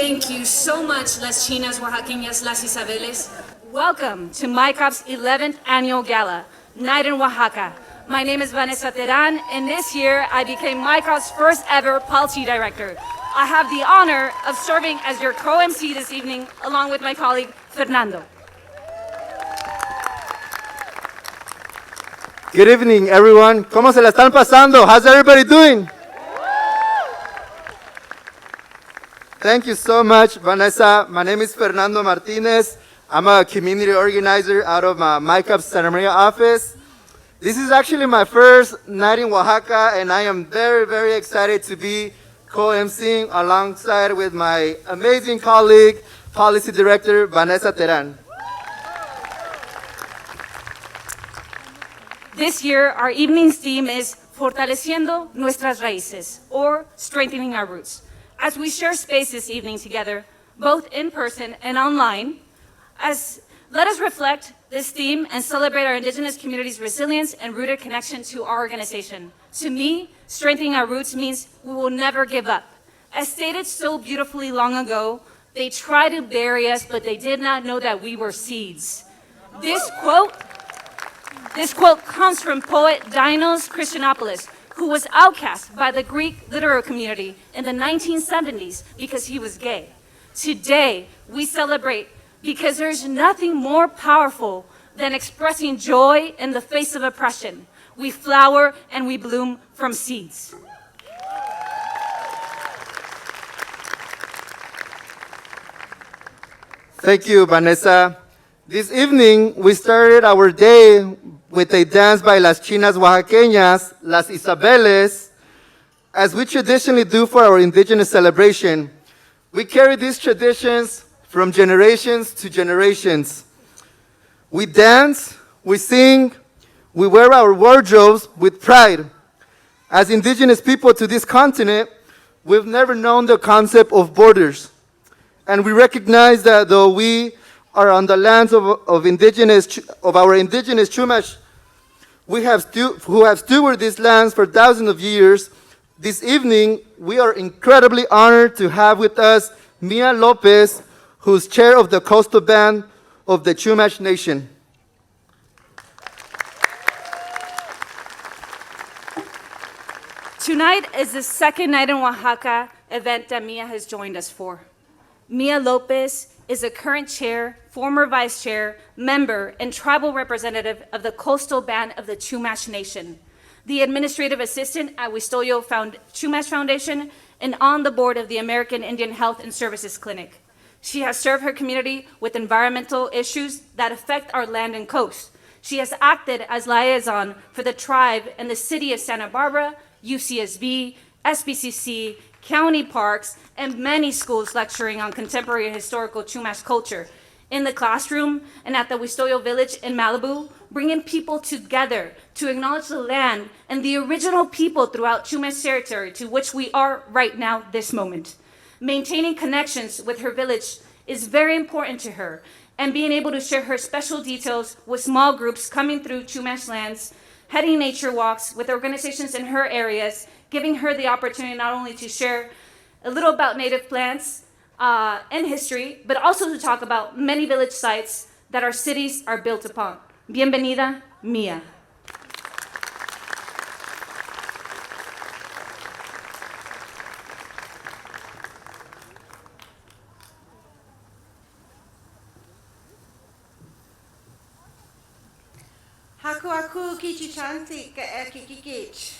Thank you so much, las chinas, oaxaqueñas, las Isabeles. Welcome to MyCop's 11th Annual Gala, Night in Oaxaca. My name is Vanessa Teran, and this year I became MyCop's first ever policy director. I have the honor of serving as your co-MC this evening, along with my colleague, Fernando. Good evening, everyone. ¿Cómo se la están pasando? How's everybody doing? Thank you so much, Vanessa. My name is Fernando Martinez. I'm a community organizer out of my MyCop Santa Maria office. This is actually my first night in Oaxaca, and I am very, very excited to be co-emceeing alongside with my amazing colleague, Policy Director Vanessa Teran. This year, our evening's theme is Fortaleciendo Nuestras Raíces, or Strengthening Our Roots. As we share space this evening together, both in person and online, let us reflect this theme and celebrate our Indigenous community's resilience and rooted connection to our organization. To me, strengthening our roots means we will never give up. As stated so beautifully long ago, they tried to bury us, but they did not know that we were seeds. This quote comes from poet Dinos Christianopoulos, who was outcast by the Greek literary community in the 1970s because he was gay. Today, we celebrate because there's nothing more powerful than expressing joy in the face of oppression. We flower and we bloom from seeds. Thank you, Vanessa. This evening, we started our day with a dance by las chinas oaxaqueñas, las Isabeles, as we traditionally do for our indigenous celebration. We carry these traditions from generations to generations. We dance, we sing, we wear our wardrobes with pride. As indigenous people to this continent, we've never known the concept of borders. And we recognize that though we are on the lands of our indigenous Chumash, who have stewarded these lands for thousands of years. This evening, we are incredibly honored to have with us Mia Lopez, who's chair of the Coastal Band of the Chumash Nation. Tonight is the second Night in Oaxaca event that Mia has joined us for. Mia Lopez is a current chair, former vice chair, member, and tribal representative of the Coastal Band of the Chumash Nation, the administrative assistant at Wistoyo Chumash Foundation, and on the board of the American Indian Health and Services Clinic. She has served her community with environmental issues that affect our land and coast. She has acted as liaison for the tribe and the city of Santa Barbara, UCSB, SBCC, county parks, and many schools lecturing on contemporary historical Chumash culture in the classroom and at the Wistoyo village in Malibu, bringing people together to acknowledge the land and the original people throughout Chumash territory to which we are right now, this moment. Maintaining connections with her village is very important to her, and being able to share her special details with small groups coming through Chumash lands, heading nature walks with organizations in her areas, giving her the opportunity not only to share a little about native plants and history, but also to talk about many village sites that our cities are built upon. Bienvenida, Mia. Haku aku kichi chanti ka ekikikich.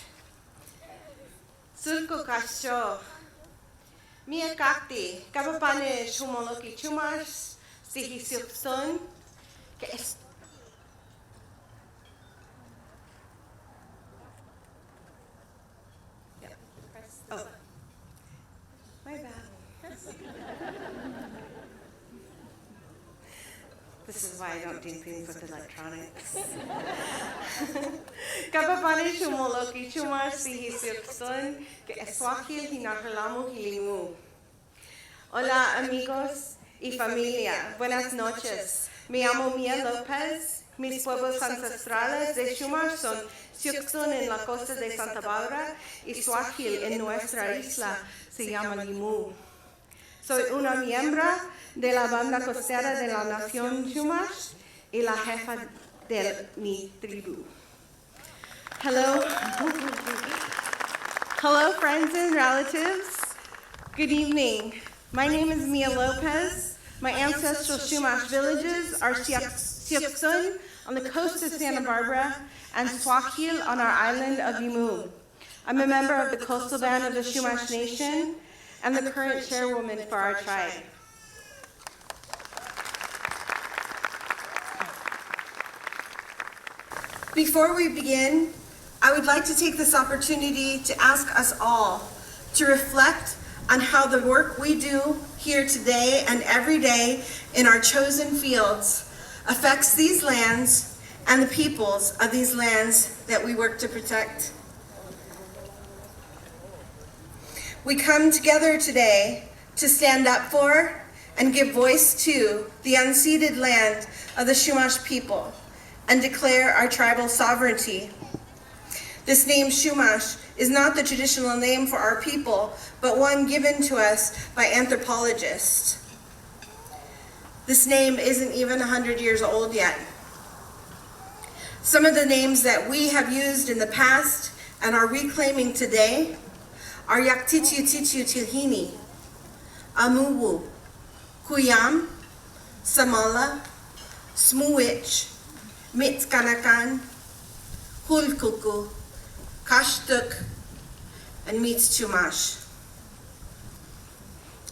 Surko kasho. Mia kakti, kapapane shumoloki chumas, sihi sukson, ke es. Oh, my bad. This is why I don't do things with electronics. Kapapane shumoloki chumas sihi sukson, que eswahil hinahalamu hilimu. Hola amigos y familia, buenas noches. Me llamo Mia Lopez. Mis pueblos ancestrales de Chumash son Siuxun en la costa de Santa Bárbara y Swahil en nuestra isla se llama Limu. Soy una miembro de la banda costera de la Nación Chumash y la jefa de mi tribu. Hello. Hello, friends and relatives. Good evening. My name is Mia Lopez. My ancestral Chumash villages are Siaksun on the coast of Santa Barbara and Swakil on our island of Yimu. I'm a member of the coastal band of the Chumash Nation and the current chairwoman for our tribe. Before we begin, I would like to take this opportunity to ask us all to reflect on how the work we do here today and every day in our chosen fields affects these lands and the peoples of these lands that we work to protect. We come together today to stand up for and give voice to the unceded land of the Chumash people and declare our tribal sovereignty. This name Chumash is not the traditional name for our people, but one given to us by anthropologists. This name isn't even 100 years old yet. Some of the names that we have used in the past and are reclaiming today are Yaktitu Titu Tilhini, Amuwu, Kuyam, Samala, Smuwich, Mitskanakan, Hulkuku, Kashtuk, and Meets Chumash.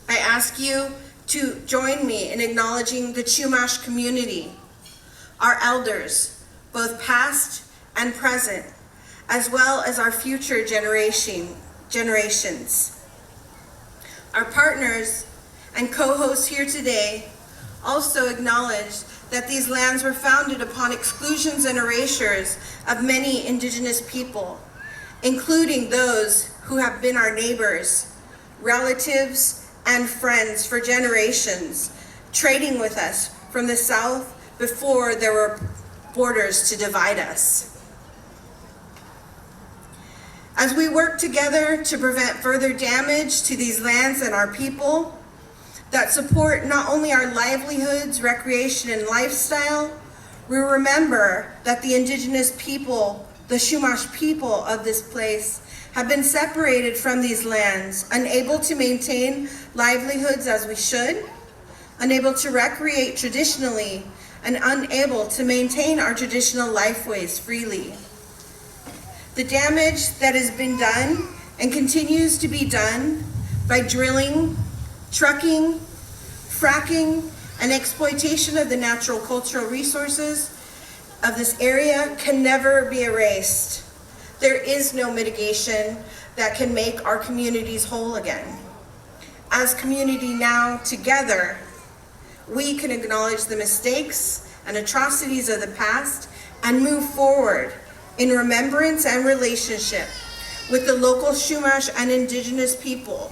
I ask you to join me in acknowledging the Chumash community, our elders, both past and present, as well as our future generations. Our partners and co-hosts here today also acknowledge that these lands were founded upon exclusions and erasures of many indigenous people, including those who have been our neighbors, relatives, and friends for generations, trading with us from the south before there were borders to divide us. As we work together to prevent further damage to these lands and our people that support not only our livelihoods, recreation, and lifestyle, we remember that the indigenous people, the Chumash people of this place, have been separated from these lands, unable to maintain livelihoods as we should, unable to recreate traditionally, and unable to maintain our traditional lifeways freely. The damage that has been done and continues to be done by drilling, trucking, fracking, and exploitation of the natural cultural resources of this area can never be erased. There is no mitigation that can make our communities whole again. As community now together, we can acknowledge the mistakes and atrocities of the past and move forward in remembrance and relationship with the local Chumash and indigenous people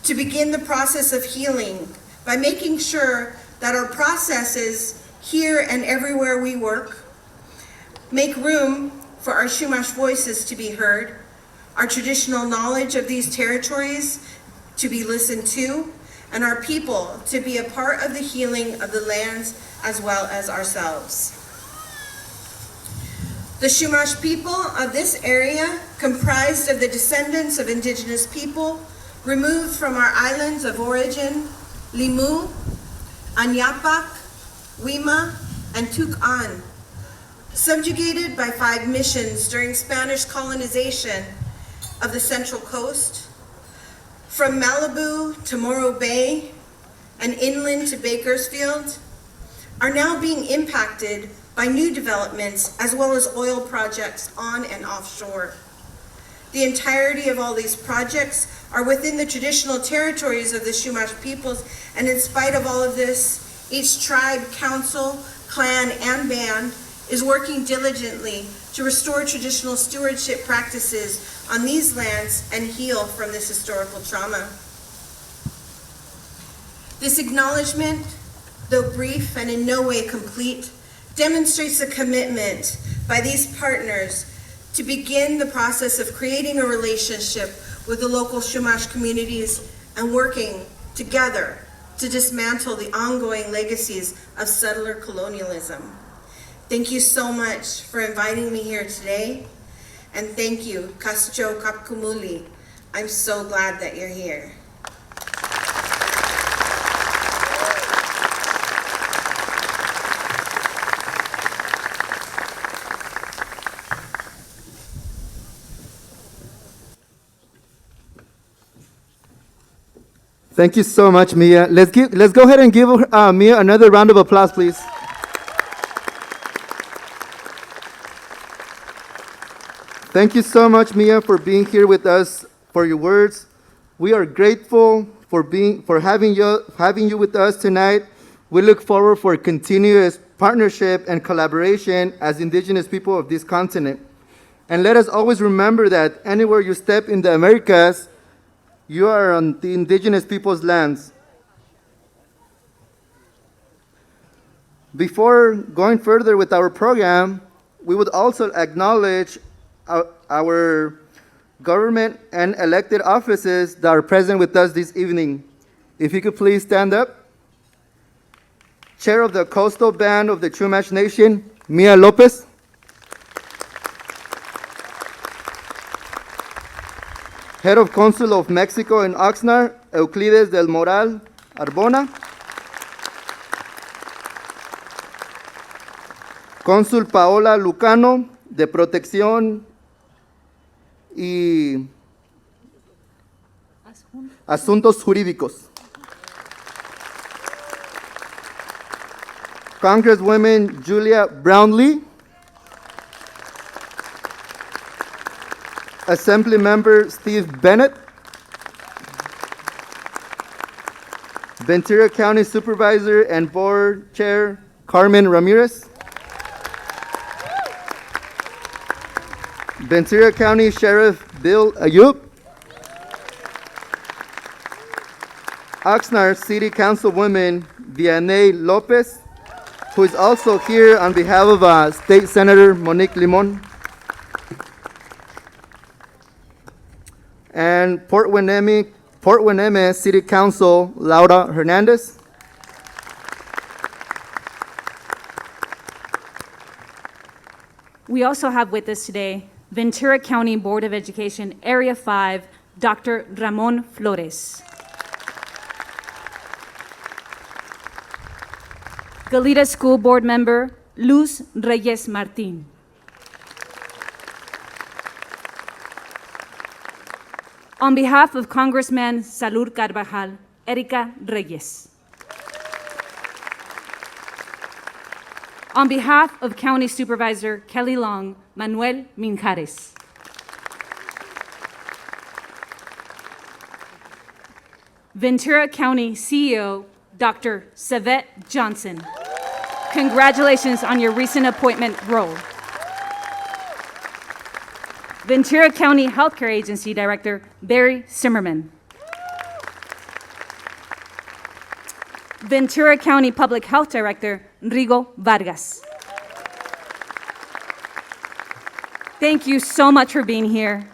to begin the process of healing by making sure that our processes here and everywhere we work make room for our Chumash voices to be heard, our traditional knowledge of these territories to be listened to, and our people to be a part of the healing of the lands as well as ourselves. The Chumash people of this area, comprised of the descendants of indigenous people removed from our islands of origin, Limu, Anyapak, Wima, and Tuk'an, subjugated by 5 missions during Spanish colonization of the Central Coast, from Malibu to Morro Bay and inland to Bakersfield, are now being impacted by new developments as well as oil projects on and offshore. The entirety of all these projects are within the traditional territories of the Chumash peoples, and in spite of all of this, each tribe, council, clan, and band is working diligently to restore traditional stewardship practices on these lands and heal from this historical trauma. This acknowledgement, though brief and in no way complete, demonstrates a commitment by these partners to begin the process of creating a relationship with the local Chumash communities and working together to dismantle the ongoing legacies of settler colonialism. Thank you so much for inviting me here today, and thank you, Kascho Kapkumuli. I'm so glad that you're here. Thank you so much, Mia. Let's go ahead and give Mia another round of applause, please. Thank you so much, Mia, for being here with us, for your words. We are grateful for having you with us tonight. We look forward for continuous partnership and collaboration as Indigenous people of this continent. And let us always remember that anywhere you step in the Americas, you are on the Indigenous people's lands. Before going further with our program, we would also acknowledge our government and elected offices that are present with us this evening. If you could please stand up. Chair of the Coastal Band of the Chumash Nation, Mia Lopez. Head of Consul of Mexico in Oxnard, Euclides del Moral Arbona. Cónsul Paola Lucano, de Protección y Asuntos Jurídicos. Congresswoman Julia Brownlee. Assembly Member Steve Bennett. Ventura County Supervisor and Board Chair Carmen Ramirez. Ventura County Sheriff Bill Ayub. Oxnard City Councilwoman Vianey Lopez, who is also here on behalf of State Senator Monique Limon. And Port Hueneme City Council Laura Hernandez. We also have with us today Ventura County Board of Education Area 5, Dr. Ramon Flores. Goleta School Board Member Luz Reyes Martin. On behalf of Congressman Salud Carvajal, Erika Reyes. On behalf of County Supervisor Kelly Long, Manuel Minjares. Ventura County CEO, Dr. Savet Johnson. Congratulations on your recent appointment role. Ventura County Healthcare Agency Director, Barry Zimmerman. Ventura County Public Health Director, Rigo Vargas. Thank you so much for being here.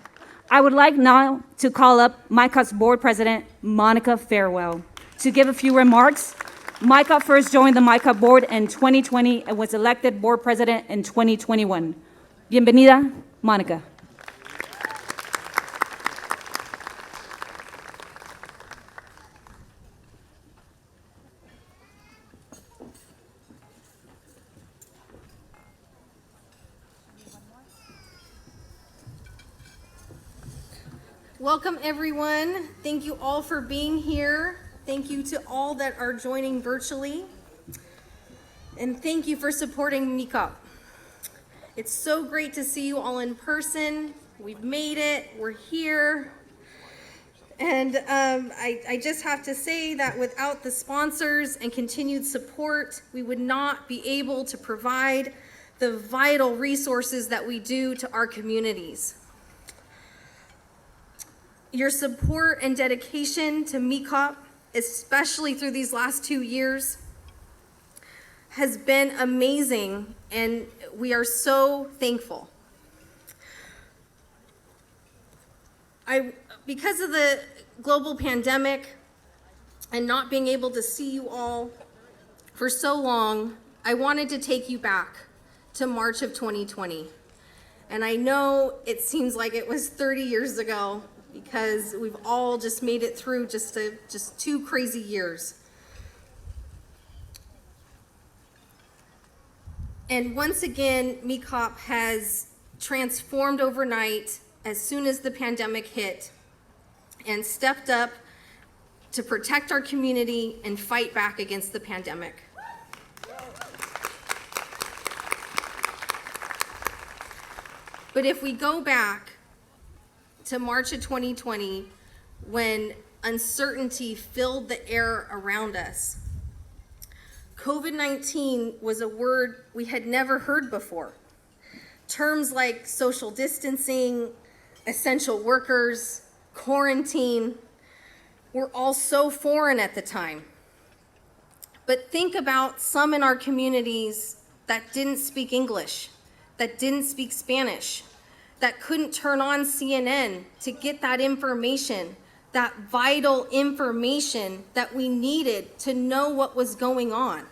I would like now to call up MICOT's Board President, Monica Farewell, to give a few remarks. MICOT first joined the MICOT Board in 2020 and was elected Board President in 2021. Bienvenida, Monica. Welcome, everyone. Thank you all for being here. Thank you to all that are joining virtually. And thank you for supporting MICOT. It's so great to see you all in person. We've made it. We're here. And I just have to say that without the sponsors and continued support, we would not be able to provide the vital resources that we do to our communities. Your support and dedication to MICOT, especially through these last 2 years, has been amazing, and we are so thankful. Because of the global pandemic, and not being able to see you all for so long, I wanted to take you back to March of 2020. And I know it seems like it was 30 years ago because we've all just made it through just 2 crazy years. And once again, MECOP has transformed overnight as soon as the pandemic hit and stepped up to protect our community and fight back against the pandemic. But if we go back to March of 2020, when uncertainty filled the air around us, COVID-19 was a word we had never heard before. Terms like social distancing, essential workers, quarantine were all so foreign at the time. But think about some in our communities that didn't speak English, that didn't speak Spanish, that couldn't turn on CNN to get that information, that vital information that we needed to know what was going on.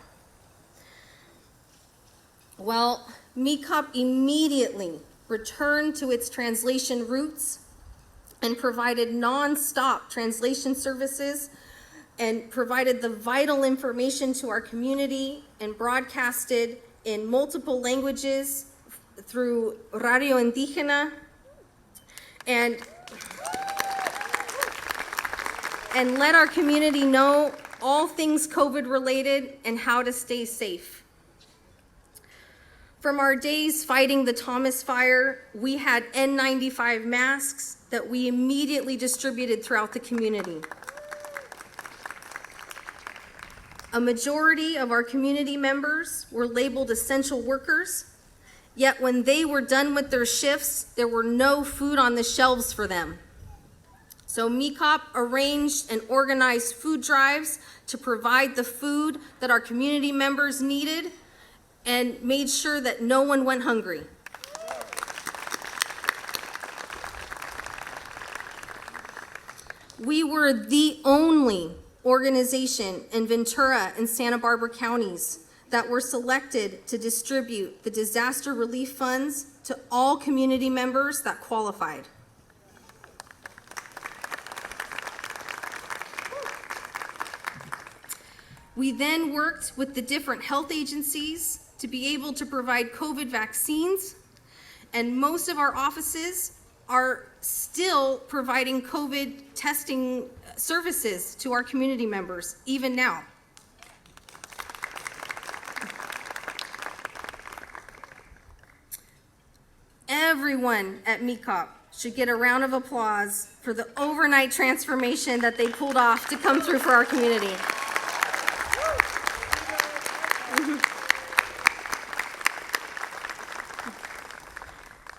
Well, MECOP immediately returned to its translation roots and provided non-stop translation services and provided the vital information to our community and broadcasted in multiple languages through Radio Indígena and let our community know all things COVID related and how to stay safe. From our days fighting the Thomas Fire, we had N95 masks that we immediately distributed throughout the community. A majority of our community members were labeled essential workers, yet when they were done with their shifts, there were no food on the shelves for them. So MECOP arranged and organized food drives to provide the food that our community members needed and made sure that no one went hungry. We were the only organization in Ventura and Santa Barbara counties that were selected to distribute the disaster relief funds to all community members that qualified. We then worked with the different health agencies to be able to provide COVID vaccines, and most of our offices are still providing COVID testing services to our community members, even now. Everyone at MECOP should get a round of applause for the overnight transformation that they pulled off to come through for our community.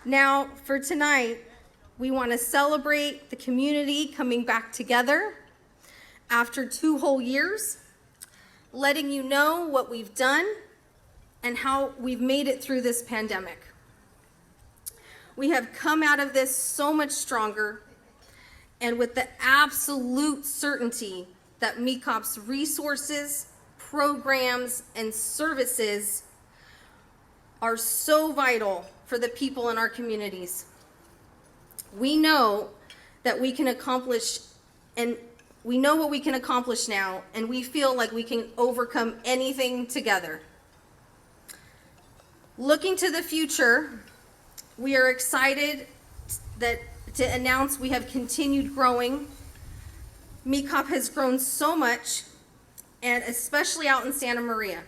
Now, for tonight, we want to celebrate the community coming back together after 2 whole years, letting you know what we've done and how we've made it through this pandemic. We have come out of this so much stronger and with the absolute certainty that MECOP's resources, programs, and services are so vital for the people in our communities. We know that we can accomplish, and we know what we can accomplish now, and we feel like we can overcome anything together. Looking to the future, we are excited to announce we have continued growing. MECOP has grown so much, and especially out in Santa Maria.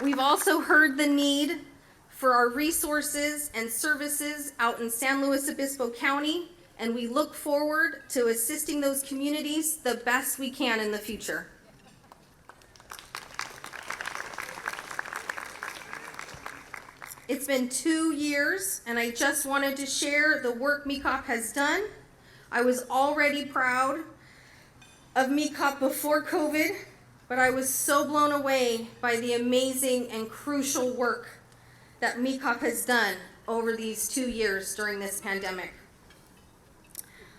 We've also heard the need for our resources and services out in San Luis Obispo County, and we look forward to assisting those communities the best we can in the future. It's been 2 years, and I just wanted to share the work MECOP has done. I was already proud of MECOP before COVID, but I was so blown away by the amazing and crucial work that MECOP has done over these 2 years during this pandemic.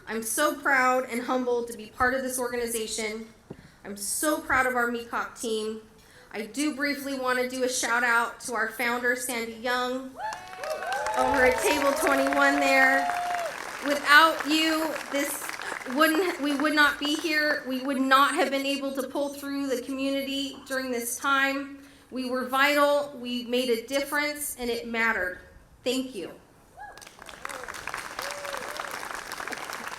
I'm so proud and humbled to be part of this organization. I'm so proud of our MECOP team. I do briefly want to do a shout out to our founder, Sandy Young, over at table 21 there. Without you, we would not be here. We would not have been able to pull through the community during this time. We were vital, we made a difference, and it mattered. Thank you.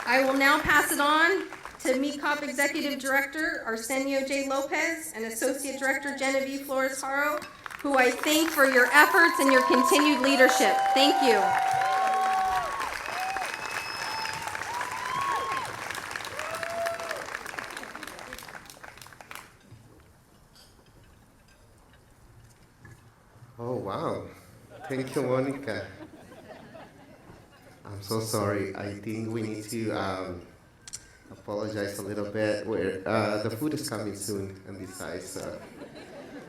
I will now pass it on to MECOP Executive Director Arsenio J. Lopez and Associate Director Genevieve Flores Haro, who I thank for your efforts and your continued leadership. Thank you. Oh, wow. Thank you, Monica. I'm so sorry. I think we need to apologize a little bit. The food is coming soon on this side, so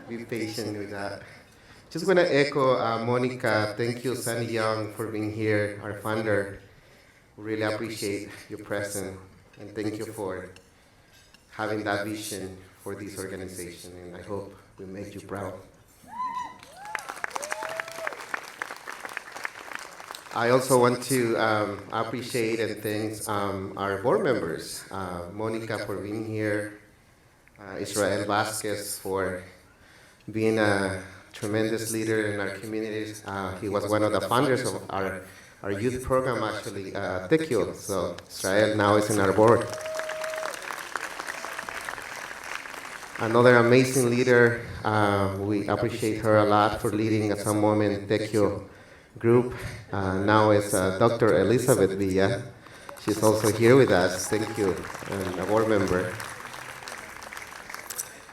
be patient with that. Just want to echo Monica. Thank you, Sandy Young, for being here, our founder. Really appreciate your presence, and thank you for having that vision for this organization, and I hope we made you proud. I also want to appreciate and thank our board members, Monica for being here, Israel Vasquez for being a tremendous leader in our communities. He was one of the founders of our youth program, actually, Tequio. So Israel now is in our board. Another amazing leader. We appreciate her a lot for leading at some moment Tequio group. Now is Dr. Elizabeth Villa. She's also here with us. Thank you, and a board member.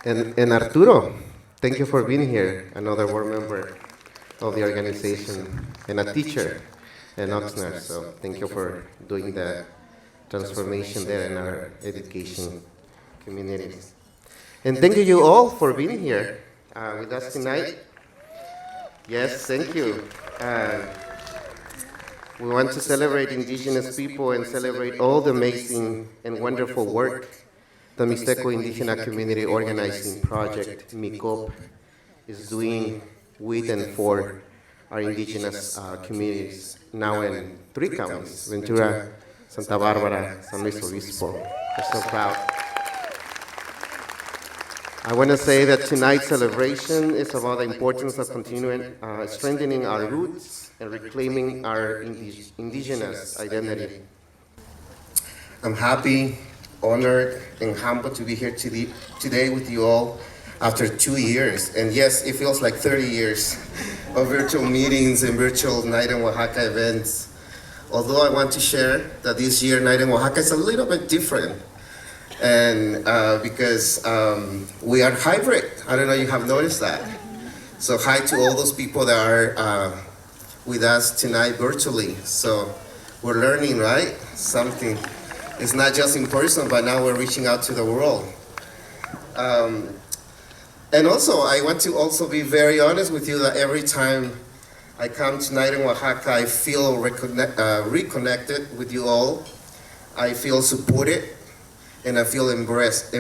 And Arturo, thank you for being here, another board member of the organization, and a teacher in Oxnard. So thank you for doing the transformation there in our education communities. And thank you all for being here with us tonight. Yes, thank you. We want to celebrate Indigenous people and celebrate all the amazing and wonderful work the Mixteco Indigenous Community Organizing Project, MICOP, is doing with and for our Indigenous communities, now in 3 counties, Ventura, Santa Barbara, San Luis Obispo. We're so proud. I want to say that tonight's celebration is about the importance of continuing strengthening our roots and reclaiming our indigenous identity. I'm happy, honored, and humbled to be here today with you all after 2 years. And yes, it feels like 30 years of virtual meetings and virtual Night in Oaxaca events. Although I want to share that this year Night in Oaxaca is a little bit different. And because we are hybrid. I don't know if you have noticed that. So hi to all those people that are with us tonight virtually. So we're learning, right? Something. It's not just in person, but now we're reaching out to the world. And also, I want to also be very honest with you that every time I come tonight in Oaxaca, I feel reconnected with you all. I feel supported. And I feel embraced.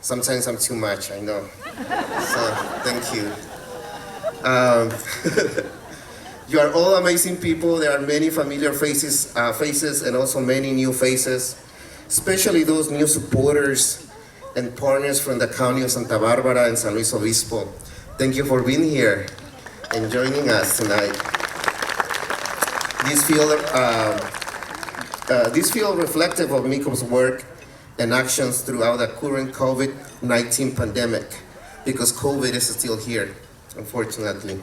Sometimes I'm too much, I know. So, thank you. You are all amazing people. There are many familiar faces and also many new faces, especially those new supporters and partners from the county of Santa Barbara and San Luis Obispo. Thank you for being here and joining us tonight. This feel reflective of MICOP's work and actions throughout the current COVID-19 pandemic, because COVID is still here, unfortunately.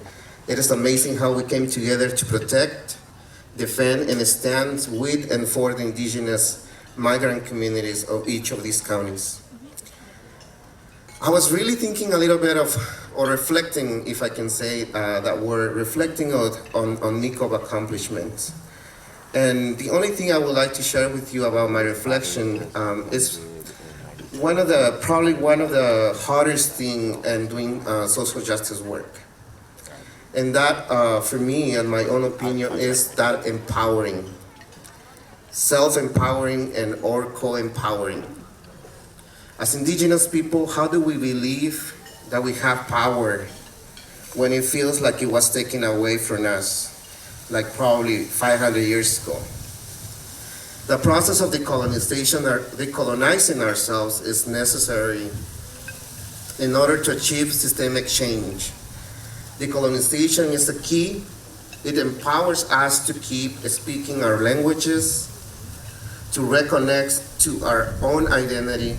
It is amazing how we came together to protect, defend, and stand with and for the indigenous migrant communities of each of these counties. I was really thinking a little bit of, or reflecting, if I can say that word, reflecting on MICOP accomplishments. And the only thing I would like to share with you about my reflection is probably one of the hardest thing in doing social justice work. And that, for me, and my own opinion, is that empowering. self-empowering and or co-empowering. As indigenous people, how do we believe that we have power when it feels like it was taken away from us, like probably 500 years ago? The process of decolonization or decolonizing ourselves is necessary in order to achieve systemic change. Decolonization is the key. It empowers us to keep speaking our languages, to reconnect to our own identity,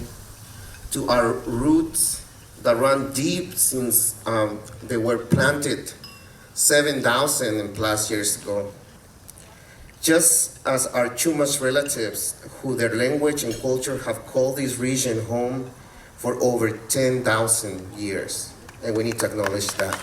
to our roots that run deep since they were planted 7,000 and plus years ago. Just as our Chumash relatives, who their language and culture have called this region home for over 10,000 years. And we need to acknowledge that.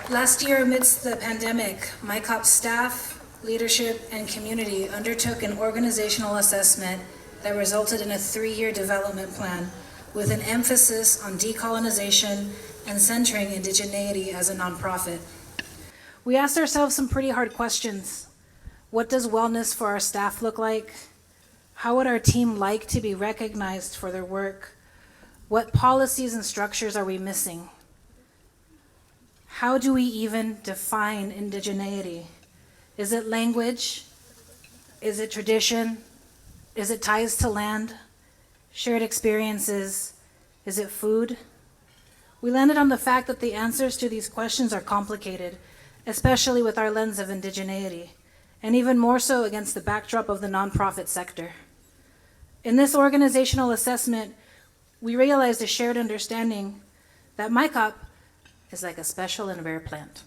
Last year, amidst the pandemic, MyCop staff, leadership, and community undertook an organizational assessment that resulted in a 3-year development plan with an emphasis on decolonization and centering indigeneity as a nonprofit. We asked ourselves some pretty hard questions. What does wellness for our staff look like? How would our team like to be recognized for their work? What policies and structures are we missing? How do we even define indigeneity? Is it language? Is it tradition? Is it ties to land? Shared experiences? Is it food? We landed on the fact that the answers to these questions are complicated, especially with our lens of indigeneity, and even more so against the backdrop of the nonprofit sector. In this organizational assessment, we realized a shared understanding that MyCop is like a special and rare plant.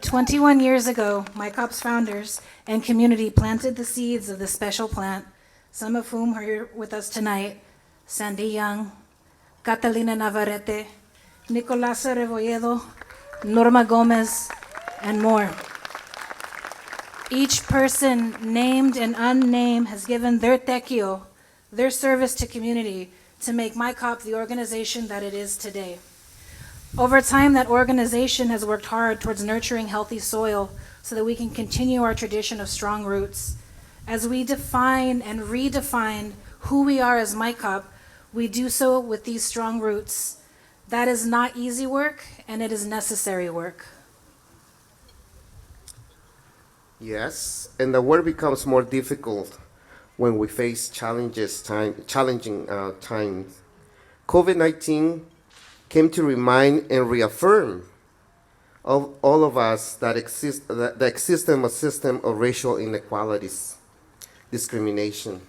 21 years ago, MyCop's founders and community planted the seeds of the special plant, some of whom are here with us tonight: Sandy Young, Catalina Navarrete, Nicolasa Rebolledo, Norma Gomez, and more. Each person, named and unnamed, has given their tequio, their service to community, to make MyCop the organization that it is today. Over time, that organization has worked hard towards nurturing healthy soil so that we can continue our tradition of strong roots. As we define and redefine who we are as MyCop, we do so with these strong roots. That is not easy work, and it is necessary work. Yes, and the work becomes more difficult when we face challenging times. COVID-19 came to remind and reaffirm of all of us that the system of racial inequalities, discrimination,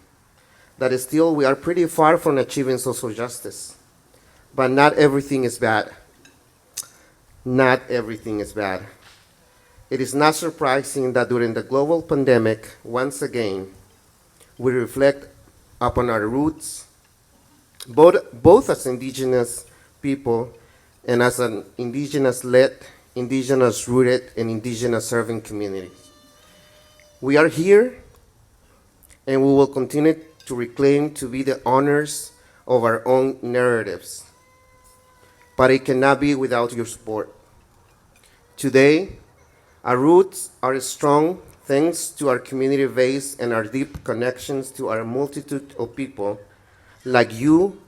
that is still we are pretty far from achieving social justice. But not everything is bad. Not everything is bad. It is not surprising that during the global pandemic, once again, we reflect upon our roots, both as indigenous people and as an indigenous-led, indigenous-rooted, and indigenous-serving community. We are here, and we will continue to reclaim to be the owners of our own narratives. But it cannot be without your support. Today, our roots are strong thanks to our community base and our deep connections to our multitude of people like you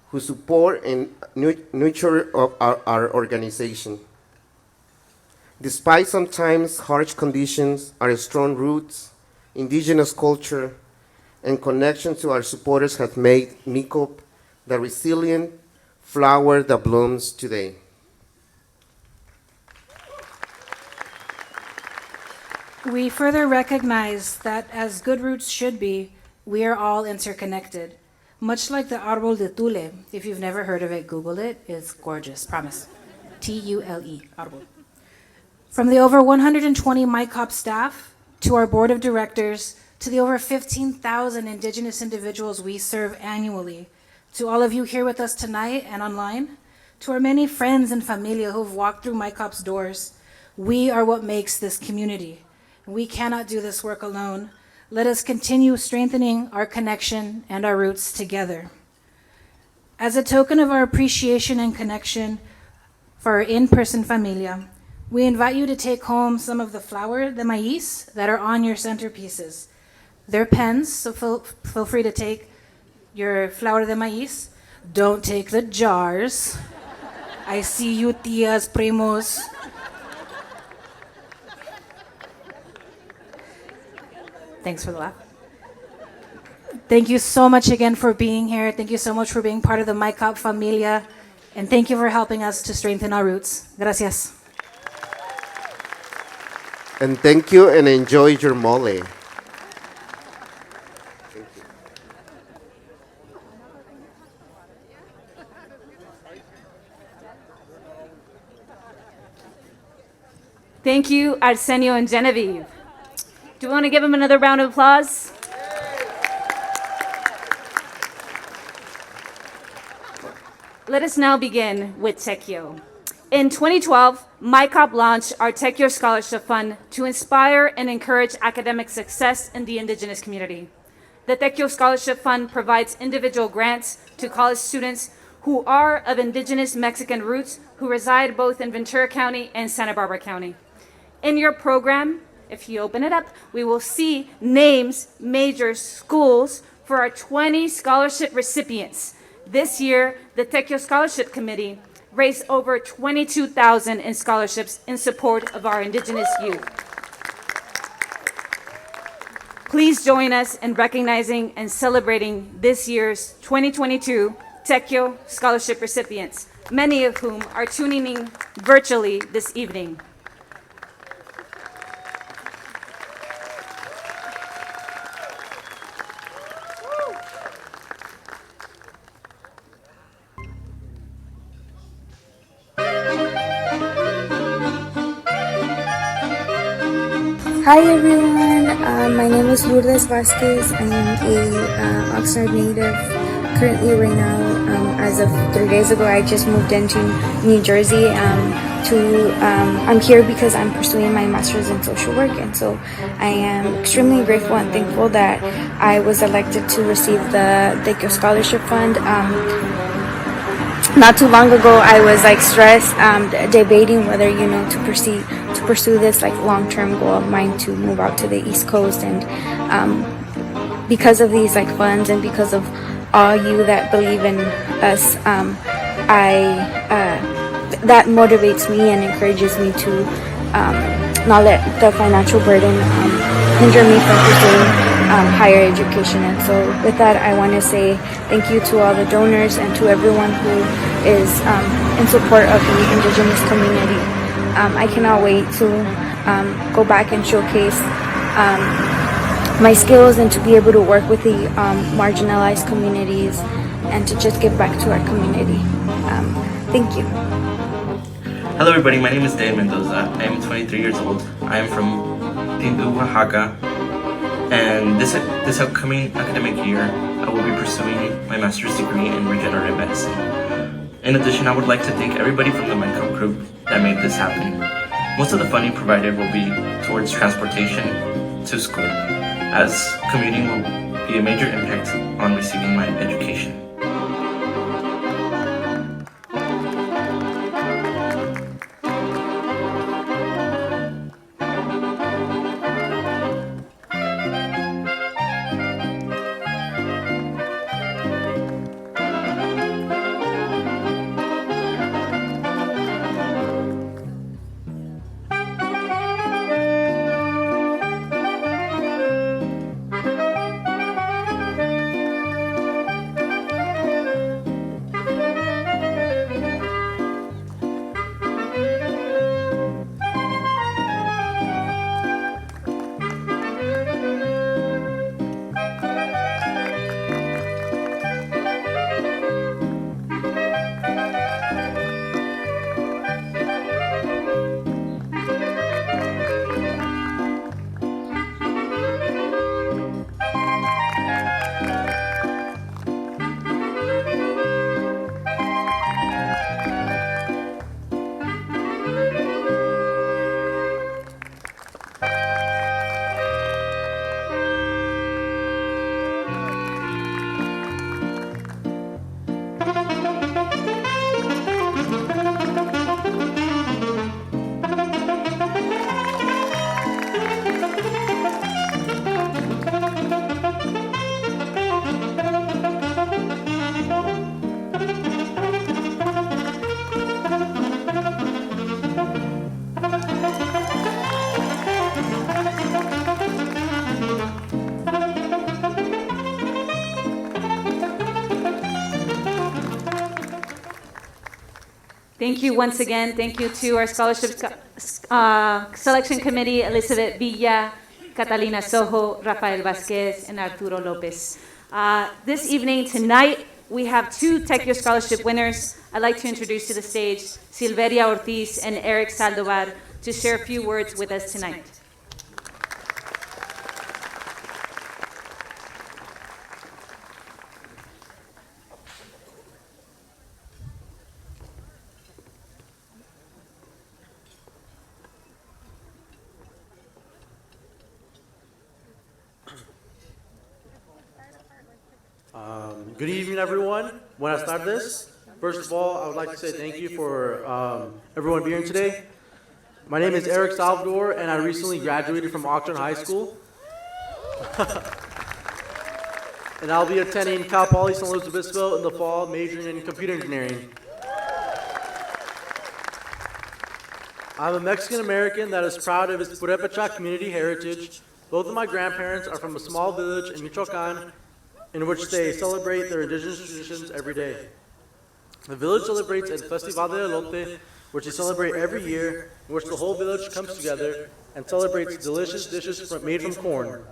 who support and nurture our organization. Despite sometimes harsh conditions, our strong roots, indigenous culture, and connection to our supporters have made MyCop the resilient flower that blooms today. We further recognize that as good roots should be, we are all interconnected. Much like the Árbol de Tule. If you've never heard of it, Google it. It's gorgeous, promise. T-U-L-E, Árbol. From the over 120 MyCop staff, to our board of directors, to the over 15,000 indigenous individuals we serve annually, to all of you here with us tonight and online, to our many friends and familia who've walked through MyCop's doors, we are what makes this community. We cannot do this work alone. Let us continue strengthening our connection and our roots together. As a token of our appreciation and connection for our in-person familia, We invite you to take home some of the flour de maíz that are on your centerpieces. They're pens, so feel free to take your flour de maíz. Don't take the jars. I see you, tias, primos. Thanks for the laugh. Thank you so much again for being here. Thank you so much for being part of the MyCop familia. And thank you for helping us to strengthen our roots. Gracias. And thank you and enjoy your mole. Thank you, Arsenio and Genevieve. Do we want to give them another round of applause? Let us now begin with Tequio. In 2012, MyCop launched our Tequio Scholarship Fund to inspire and encourage academic success in the indigenous community. The Tequio Scholarship Fund provides individual grants to college students who are of indigenous Mexican roots who reside both in Ventura County and Santa Barbara County. In your program, if you open it up, we will see names, majors, schools for our 20 scholarship recipients. This year, the Tequio Scholarship Committee raised over $22,000 in scholarships in support of our indigenous youth. Please join us in recognizing and celebrating this year's 2022 Tequio Scholarship recipients, many of whom are tuning in virtually this evening. Hi everyone, my name is Lourdes Vasquez. I am a Oxnard native. Currently, right now, as of 3 days ago, I just moved into New Jersey. I'm here because I'm pursuing my master's in social work, and so I am extremely grateful and thankful that I was elected to receive the Tequio Scholarship Fund. Not too long ago, I was stressed, debating whether to pursue this long-term goal of mine to move out to the East Coast, and because of these funds and because of all you that believe in us, that motivates me and encourages me to not let the financial burden hinder me from pursuing higher education. And so with that, I want to say thank you to all the donors and to everyone who is in support of the indigenous community. I cannot wait to go back and showcase my skills and to be able to work with the marginalized communities and to just give back to our community. Thank you. Hello everybody, my name is Dan Mendoza. I am 23 years old. I am from Pindu, Oaxaca. And this upcoming academic year, I will be pursuing my master's degree in regenerative medicine. In addition, I would like to thank everybody from the MyCop group that made this happen. Most of the funding provided will be towards transportation to school, as commuting will be a major impact on receiving my education. Thank you once again. Thank you to our scholarship selection committee, Elizabeth Villa, Catalina Sojo, Rafael Vasquez, and Arturo Lopez. This evening, tonight, we have two Tech Your Scholarship winners. I'd like to introduce to the stage Silveria Ortiz and Eric Saldovar to share a few words with us tonight. Good evening, everyone. Buenas tardes. First of all, I would like to say thank you for everyone being here today. My name is Eric Salvador, and I recently graduated from Oxnard High School. And I'll be attending Cal Poly San Luis Obispo in the fall, majoring in computer engineering. I'm a Mexican American that is proud of its Purepecha community heritage. Both of my grandparents are from a small village in Michoacan, in which they celebrate their indigenous traditions every day. The village celebrates El Festival de Elote, which they celebrate every year, in which the whole village comes together and celebrates delicious dishes made from corn.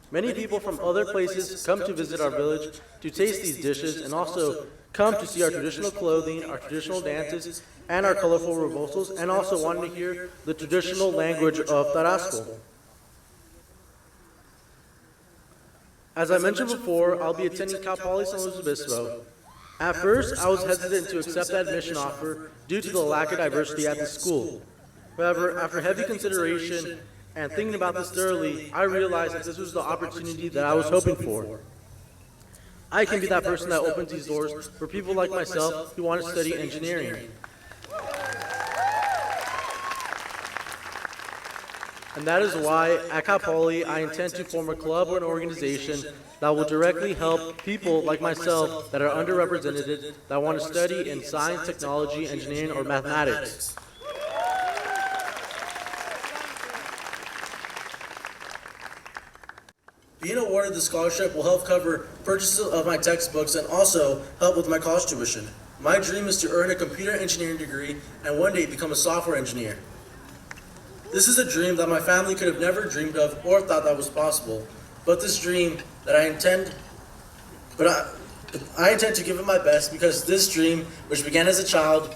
Many people from other places come to visit our village to taste these dishes and also come to see our traditional clothing, our traditional dances, and our colorful rebosos, and also wanting to hear the traditional language of Tarasco. As I mentioned before, I'll be attending Cal Poly San Luis Obispo. At first, I was hesitant to accept that admission offer due to the lack of diversity at the school. However, after heavy consideration and thinking about this thoroughly, I realized that this was the opportunity that I was hoping for. I can be that person that opens these doors for people like myself who want to study engineering. And that is why at Cal Poly I intend to form a club or an organization that will directly help people like myself that are underrepresented, that want to study in science, technology, engineering, or mathematics. Being awarded the scholarship will help cover purchases of my textbooks and also help with my college tuition. My dream is to earn a computer engineering degree and one day become a software engineer. This is a dream that my family could have never dreamed of or thought that was possible. But this dream that I intend to give it my best, because this dream, which began as a child,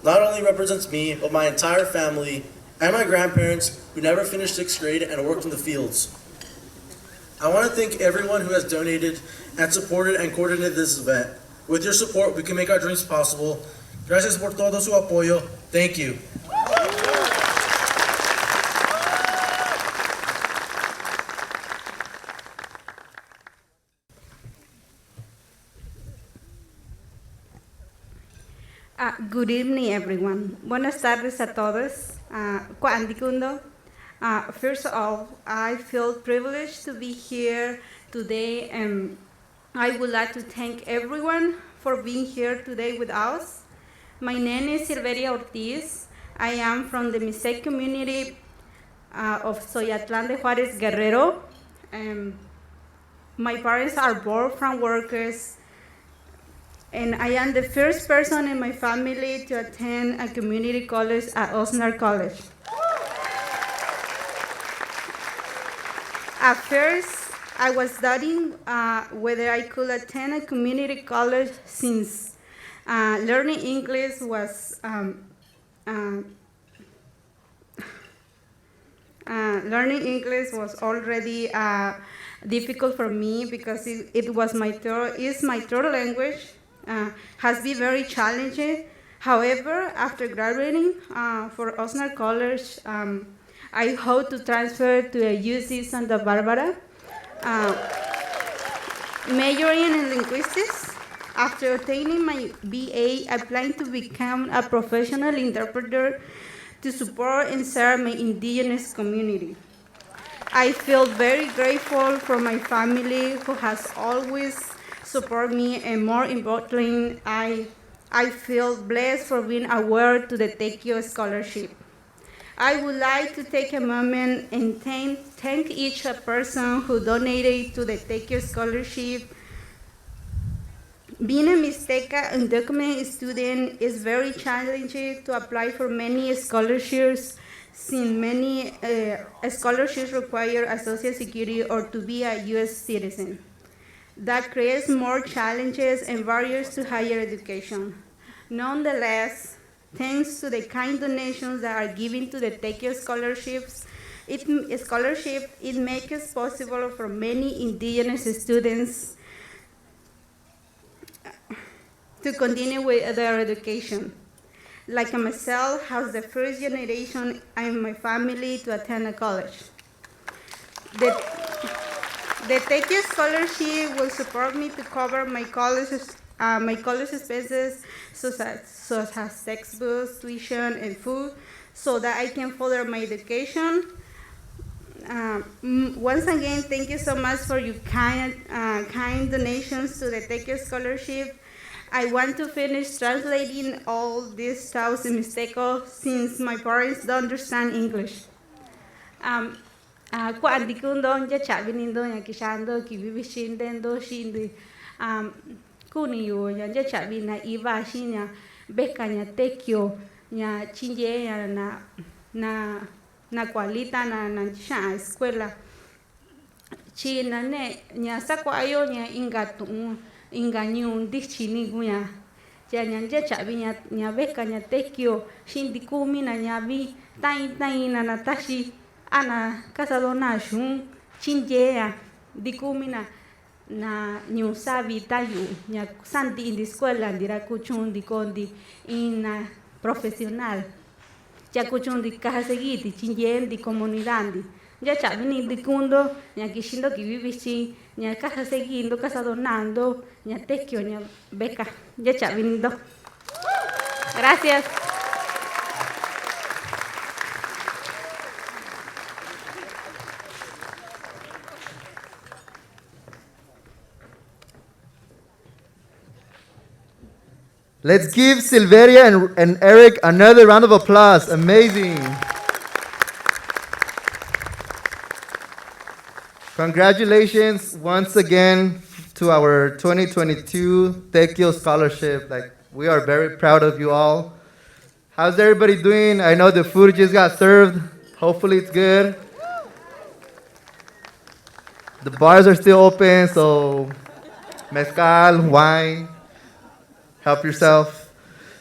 not only represents me, but my entire family and my grandparents who never finished 6th grade and worked in the fields. I want to thank everyone who has donated and supported and coordinated this event. With your support, we can make our dreams possible. Gracias por todo su apoyo. Thank you. Good evening, everyone. Buenas tardes a todos. Kuandikundo. First of all, I feel privileged to be here today, and I would like to thank everyone for being here today with us. My name is Silveria Ortiz. I am from the Mixtec community of Soyatlán de Juárez, Guerrero. My parents are both farm workers, and I am the first person in my family to attend a community college at Oxnard College. At first, I was doubting whether I could attend a community college, since learning English was already difficult for me, because it was my third language. Has been very challenging. However, after graduating for Oxnard College, I hope to transfer to a UC Santa Barbara, majoring in linguistics. After obtaining my BA, I plan to become a professional interpreter to support and serve my indigenous community. I feel very grateful for my family, who has always supported me, and more importantly, I feel blessed for being awarded to the Tech Your Scholarship. I would like to take a moment and thank each person who donated to the Tech Your Scholarship. Being a Mixteca undocumented student is very challenging to apply for many scholarships, since many scholarships require a Social Security or to be a U.S. citizen. That creates more challenges and barriers to higher education. Nonetheless, thanks to the kind donations that are given to the Tequio scholarships, it makes it possible for many indigenous students to continue with their education. Like myself, has the first generation in my family to attend a college. The Tequio scholarship will support me to cover my college expenses, such as textbooks, tuition, and food, so that I can further my education. Once again, thank you so much for your kind donations to the Tequio scholarship. I want to finish translating all these stuff in Mixteco since my parents don't understand English. Kuandikundo ya chavinindo ya kishando kibibishindendo shindi kuniyo ya chavina iva shinya beka nya Tequio nya chinje ya na kualita na sha escuela china ne nya sakwayo nya ingatu inganyu dichini guya ya nya chavinya nya beka nya Tequio shindi kumi na nya vi tai na natashi ana casadona shun chinjea dikumina na nyusabi tayu nya santi in the escuela ndira kuchun di kondi in profesional ya kuchun di kasegiti chinjen di comunidad ya chabini di kundo nya kishindo kibibichi nya kasegindo casadonando nya Tequio nya beca ya chabinindo. Gracias. Let's give Silveria and Eric another round of applause. Amazing. Congratulations once again to our 2022 Tequio Scholarship. We are very proud of you all. How's everybody doing? I know the food just got served. Hopefully it's good. The bars are still open, so mezcal, wine. Help yourself.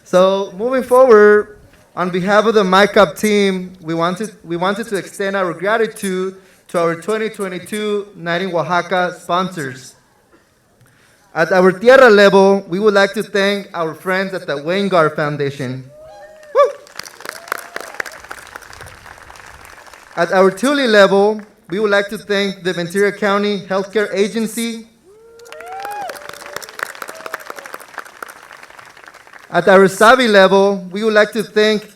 So moving forward, on behalf of the MyCup team, we wanted to extend our gratitude to our 2022 Night in Oaxaca sponsors. At our tierra level, we would like to thank our friends at the Weingart Foundation. Woo! At our Tule level, we would like to thank the Ventura County Healthcare Agency. At our Savi level, we would like to thank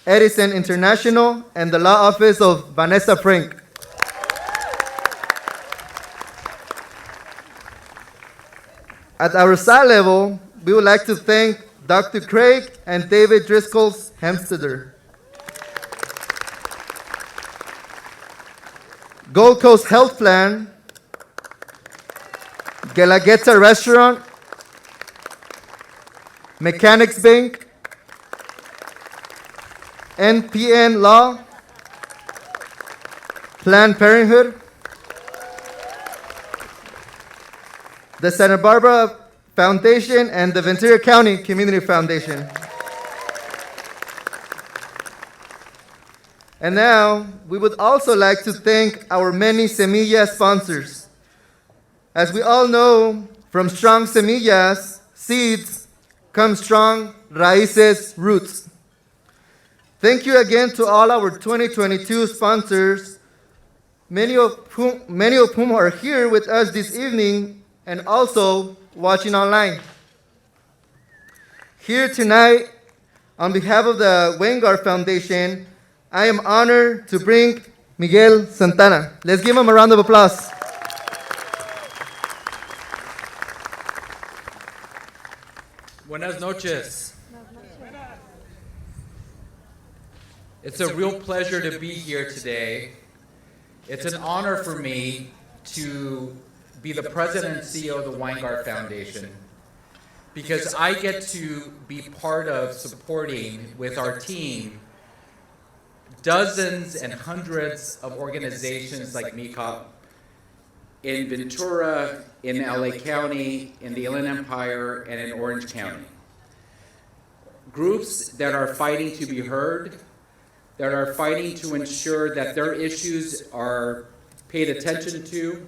Edison International and the law office of Vanessa Frank. At our Sa level, we would like to thank Dr. Craig and David Driscoll's Hempsteader. Gold Coast Health Plan, Guelaguetza Restaurant, Mechanics Bank, NPN Law, Planned Parenthood, the Santa Barbara Foundation, and the Ventura County Community Foundation. And now, we would also like to thank our many Semilla sponsors. As we all know, from strong semillas, seeds, come strong raíces, roots. Thank you again to all our 2022 sponsors, many of whom are here with us this evening and also watching online. Here tonight, on behalf of the Weingart Foundation, I am honored to bring Miguel Santana. Let's give him a round of applause. Buenas noches. It's a real pleasure to be here today. It's an honor for me to be the president and CEO of the Weingart Foundation. because I get to be part of supporting with our team dozens and hundreds of organizations like MECOP in Ventura, in LA County, in the Inland Empire, and in Orange County. Groups that are fighting to be heard, that are fighting to ensure that their issues are paid attention to,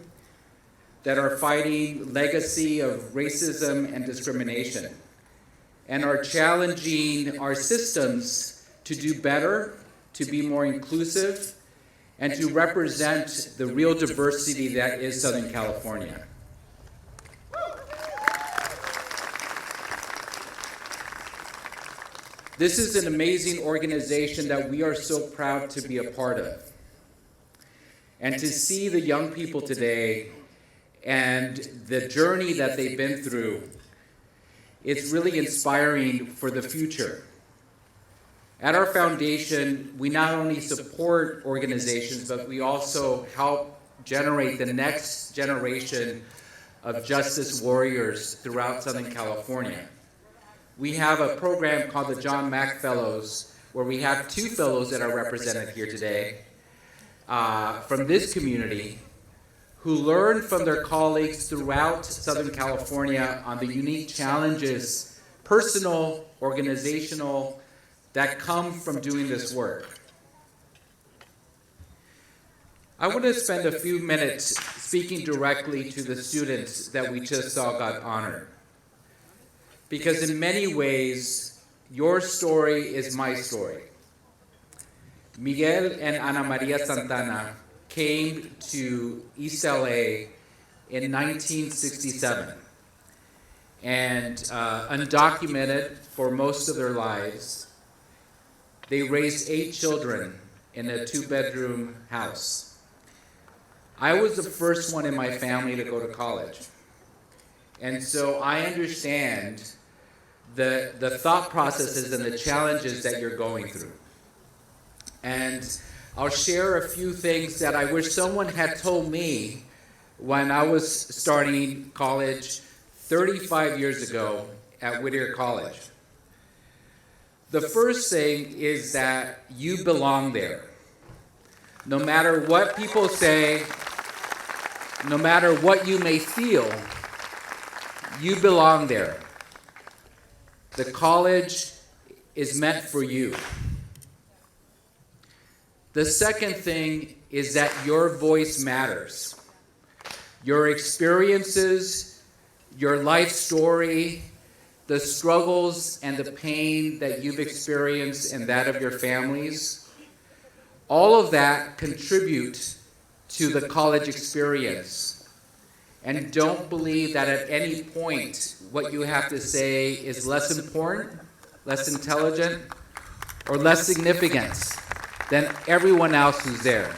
that are fighting legacy of racism and discrimination, and are challenging our systems to do better, to be more inclusive, and to represent the real diversity that is Southern California. This is an amazing organization that we are so proud to be a part of. And to see the young people today and the journey that they've been through, it's really inspiring for the future. At our foundation, we not only support organizations, but we also help generate the next generation of justice warriors throughout Southern California. We have a program called the John Mack Fellows, where we have 2 fellows that are represented here today from this community who learn from their colleagues throughout Southern California on the unique challenges, personal, organizational, that come from doing this work. I want to spend a few minutes speaking directly to the students that we just saw got honored. Because in many ways, your story is my story. Miguel and Ana Maria Santana came to East LA in 1967 and undocumented for most of their lives. They raised 8 children in a 2-bedroom house. I was the first one in my family to go to college. And so I understand the thought processes and the challenges that you're going through. And I'll share a few things that I wish someone had told me when I was starting college 35 years ago at Whittier College. The first thing is that you belong there. No matter what people say, no matter what you may feel, you belong there. The college is meant for you. The second thing is that your voice matters. Your experiences, your life story, the struggles and the pain that you've experienced and that of your families, all of that contribute to the college experience. And don't believe that at any point what you have to say is less important, less intelligent, or less significant than everyone else who's there.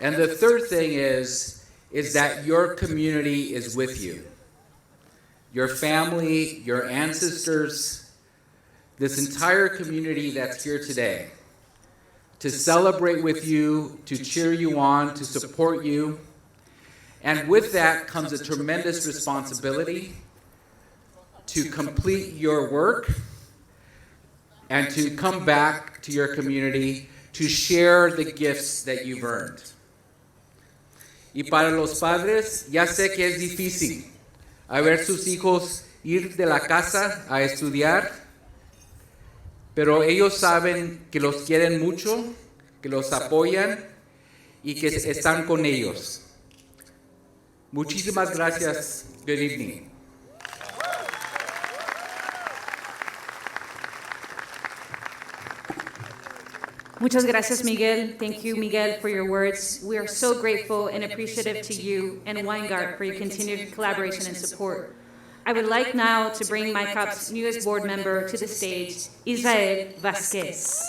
And the third thing is that your community is with you. Your family, your ancestors, this entire community that's here today, to celebrate with you, to cheer you on, to support you. And with that comes a tremendous responsibility to complete your work and to come back to your community to share the gifts that you've earned. Y para los padres, ya sé que es difícil a ver sus hijos ir de la casa a estudiar, pero ellos saben que los quieren mucho, que los apoyan y que están con ellos. Muchísimas gracias. Good evening. Muchas gracias, Miguel. Thank you, Miguel, for your words. We are so grateful and appreciative to you and Weingart for your continued collaboration and support. I would like now to bring MyCop's newest board member to the stage, Israel Vasquez.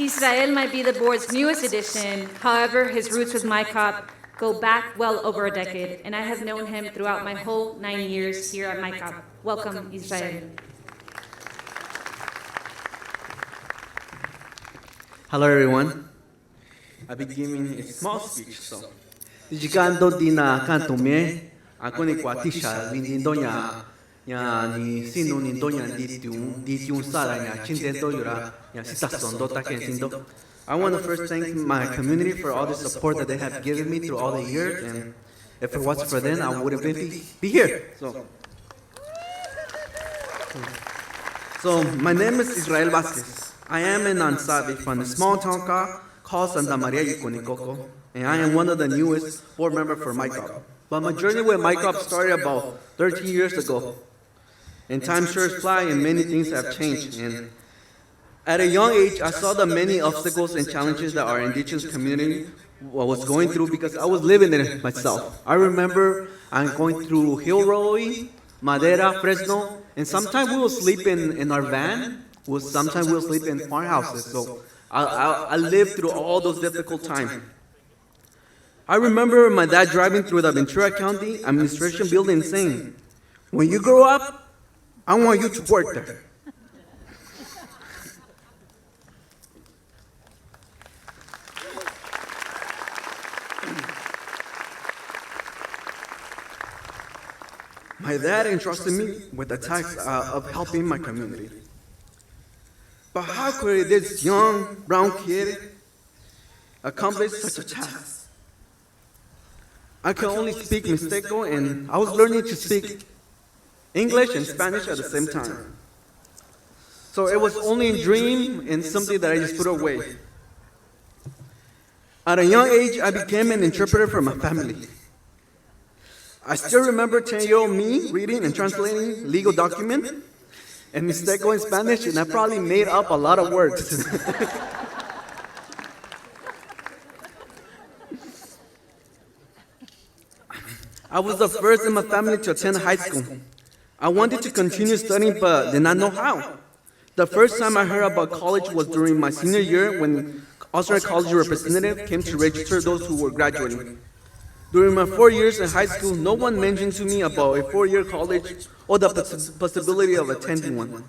Israel might be the board's newest addition. However, his roots with MyCop go back well over a decade, and I have known him throughout my whole 9 years here at MyCop. Welcome, Israel. Hello, everyone. I'll be giving a small speech, so Dijikando dina kantume, ako ni kwatisha, lindindo nya ni sinu nindo nya ditiun sara nya chintento yura, nya sitasondo takensindo. I want to first thank my community for all the support that they have given me through all the years, and if it wasn't for them, I wouldn't be here. So my name is Israel Vasquez. I am an Ansabi from a small town called Santa Maria Yucunicoco, and I am one of the newest board members for MyCop. But my journey with MyCop started about 13 years ago, and time sure fly, and many things have changed. And at a young age, I saw the many obstacles and challenges that our indigenous community was going through because I was living it myself. I remember I'm going through Hilroy, Madera, Fresno, and sometimes we will sleep in our van. Sometimes we'll sleep in farmhouses. So I lived through all those difficult times. I remember my dad driving through the Ventura County Administration building saying, "When you grow up, I want you to work there." My dad entrusted me with the task of helping my community. But how could this young brown kid accomplish such a task? I could only speak Mixteco, and I was learning to speak English and Spanish at the same time. So it was only a dream and something that I just put away. At a young age, I became an interpreter for my family. I still remember 10-year-old me reading and translating legal documents and Mixteco in Spanish, and I probably made up a lot of words. I was the first in my family to attend high school. I wanted to continue studying, but did not know how. The first time I heard about college was during my senior year when Oaxaca College representative came to register those who were graduating. During my 4 years in high school, no one mentioned to me about a 4-year college or the possibility of attending one.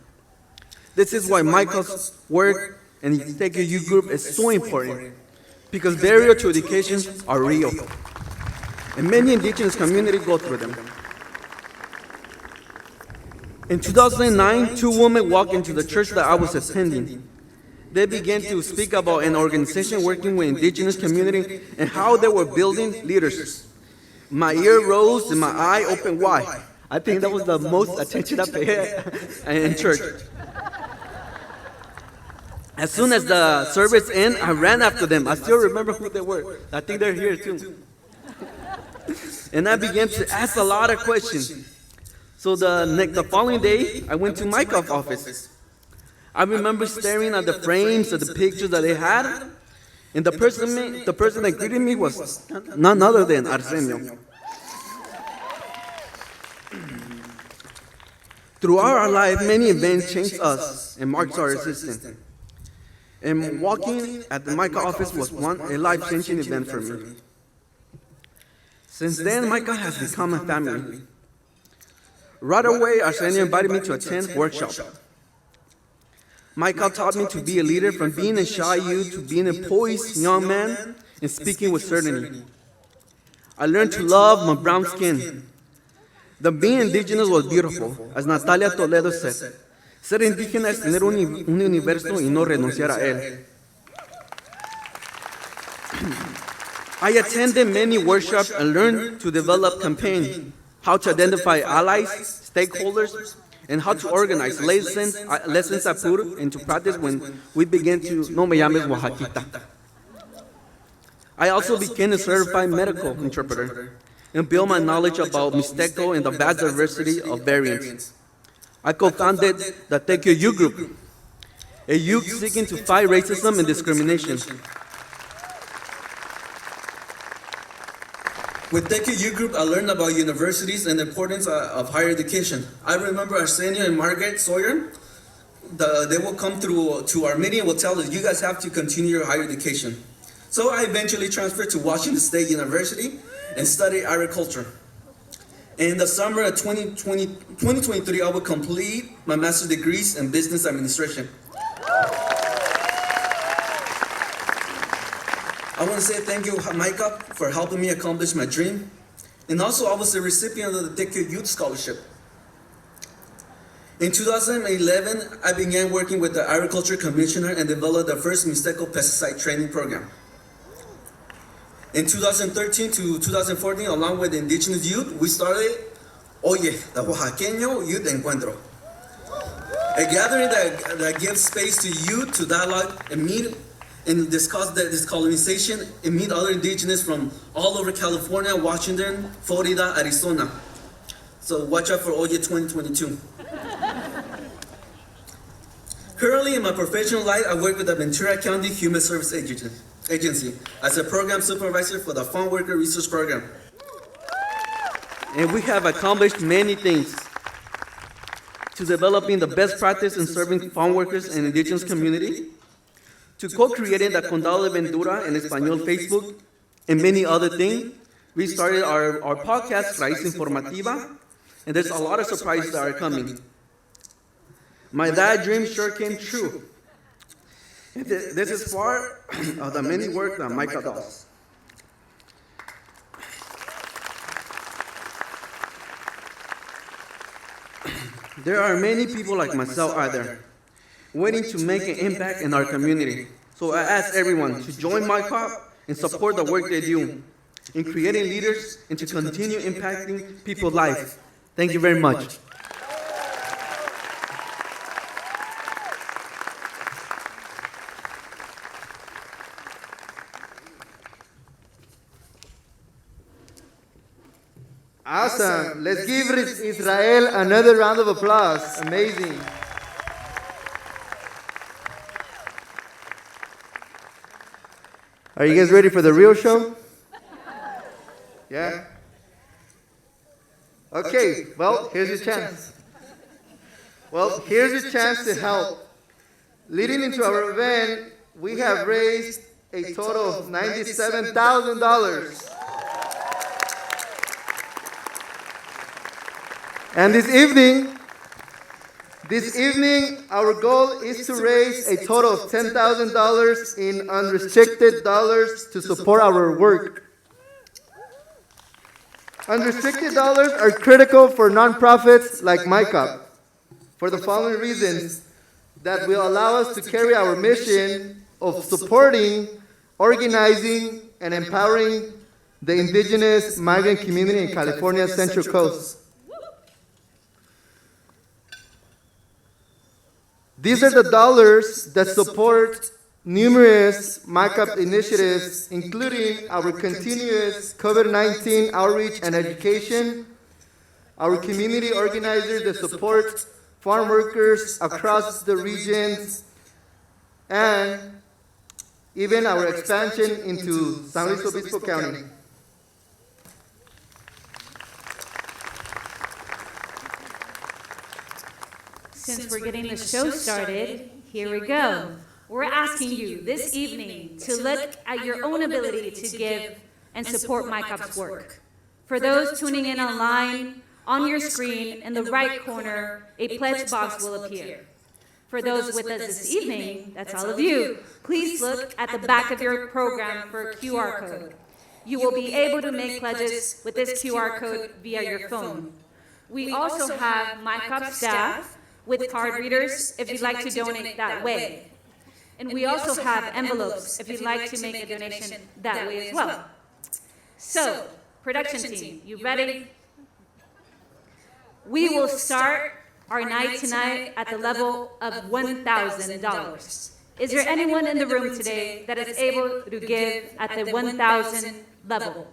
This is why Michael's work and the Take You group is so important, because barriers to education are real, and many indigenous communities go through them. In 2009, 2 women walked into the church that I was attending. They began to speak about an organization working with indigenous community and how they were building leaders. My ear rose and my eye opened wide. I think that was the most attention I paid in church. As soon as the service ended, I ran after them. I still remember who they were. I think they're here too. And I began to ask a lot of questions. So the following day, I went to MyCop's office. I remember staring at the frames of the pictures that they had, and the person that greeted me was none other than Arsenio. Throughout our life, many events changed us and marked our existence. And walking at the MyCop office was a life-changing event for me. Since then, MyCop has become a family. Right away, Arsenio invited me to attend workshops. MyCop taught me to be a leader, from being a shy youth to being a poised young man and speaking with certainty. I learned to love my brown skin. The being indigenous was beautiful, as Natalia Toledo said. Ser indígena es tener un universo y no renunciar a él. I attended many workshops and learned to develop campaigns, how to identify allies, stakeholders, and how to organize lessons I put into practice when we began to No Me Llames Oaxaquita. I also became a certified medical interpreter and built my knowledge about Mixteco and the vast diversity of variants. I co-founded the Take You group, a youth seeking to fight racism and discrimination. With Take You group, I learned about universities and the importance of higher education. I remember Arsenio and Margaret Sawyer. They will come through to our meeting and will tell us, you guys have to continue your higher education. So I eventually transferred to Washington State University and studied agriculture. In the summer of 2023, I will complete my master's degrees in business administration. I want to say thank you, Micah, for helping me accomplish my dream. And also, I was the recipient of the TICU Youth Scholarship. In 2011, I began working with the Agriculture Commissioner and developed the first Mixteco pesticide training program. In 2013 to 2014, along with indigenous youth, we started Oye, the Oaxaqueño Youth Encuentro, a gathering that gives space to youth to dialogue and meet and discuss this colonization and meet other indigenous from all over California, Washington, Florida, Arizona. So watch out for Oye 2022. Currently, in my professional life, I work with the Ventura County Human Service Agency as a program supervisor for the Farm Worker Resource Program. And we have accomplished many things to developing the best practice in serving farm workers and indigenous community, to co-creating the Condado de Ventura en Español Facebook, and many other things. We started our podcast, Raíz Informativa, and there's a lot of surprises that are coming. My dad's dream sure came true. This is part of the many work that Micah does. There are many people like myself out there waiting to make an impact in our community. So I ask everyone to join Micah and support the work they do in creating leaders and to continue impacting people's lives. Thank you very much. Awesome. Let's give Israel another round of applause. Amazing. Are you guys ready for the real show? Yeah? Okay, well, here's your chance. Well, here's your chance to help. Leading into our event, we have raised a total of $97,000. And this evening, our goal is to raise a total of $10,000 in unrestricted dollars to support our work. Unrestricted dollars are critical for nonprofits like Micah for the following reasons that will allow us to carry our mission of supporting, organizing, and empowering the indigenous migrant community in California's Central Coast. These are the dollars that support numerous MICAP initiatives, including our continuous COVID-19 outreach and education, our community organizers that support farm workers across the regions, and even our expansion into San Luis Obispo County. Since we're getting the show started, here we go. We're asking you this evening to look at your own ability to give and support MICAP's work. For those tuning in online, on your screen in the right corner, a pledge box will appear. For those with us this evening, that's all of you, please look at the back of your program for a QR code. You will be able to make pledges with this QR code via your phone. We also have MICAP staff with card readers if you'd like to donate that way. And we also have envelopes if you'd like to make a donation that way as well. So, production team, you ready? We will start our night tonight at the level of $1,000. Is there anyone in the room today that is able to give at the 1,000 level?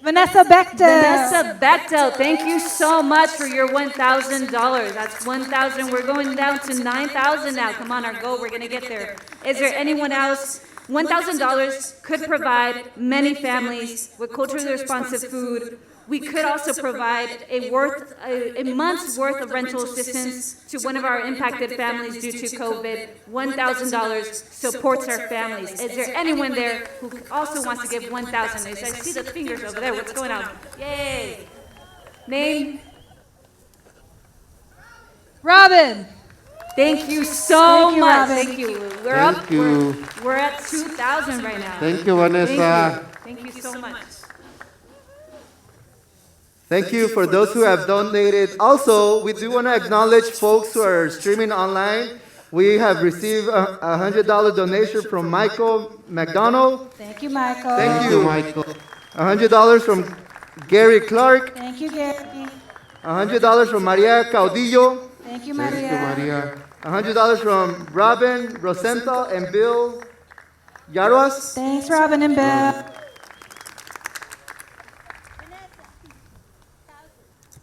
Vanessa Bechtel. Vanessa Bechtel, thank you so much for your $1,000. That's 1,000. We're going down to 9,000 now. Come on, our goal. We're going to get there. Is there anyone else? $1,000 could provide many families with culturally responsive food. We could also provide a month's worth of rental assistance to one of our impacted families due to COVID. $1,000 supports our families. Is there anyone there who also wants to give $1,000? I see the fingers over there. What's going on? Yay! Name? Robin. Thank you so Thank you, much. Robin. Thank you. We're Thank up. you. We're at 2,000 right now. Thank you, Vanessa. Thank you so much. Thank you for those who have donated. Also, we do want to acknowledge folks who are streaming online. We have received a $100 donation from Michael McDonald. Thank you, Michael. Thank you. Michael. $100 from Gary Clark. Thank you, Gary. $100 from Maria Caudillo. Thank you, Thank you, Maria. Maria. $100 from Robin Rosenthal and Bill Yaruas. Thanks, Robin and Bill.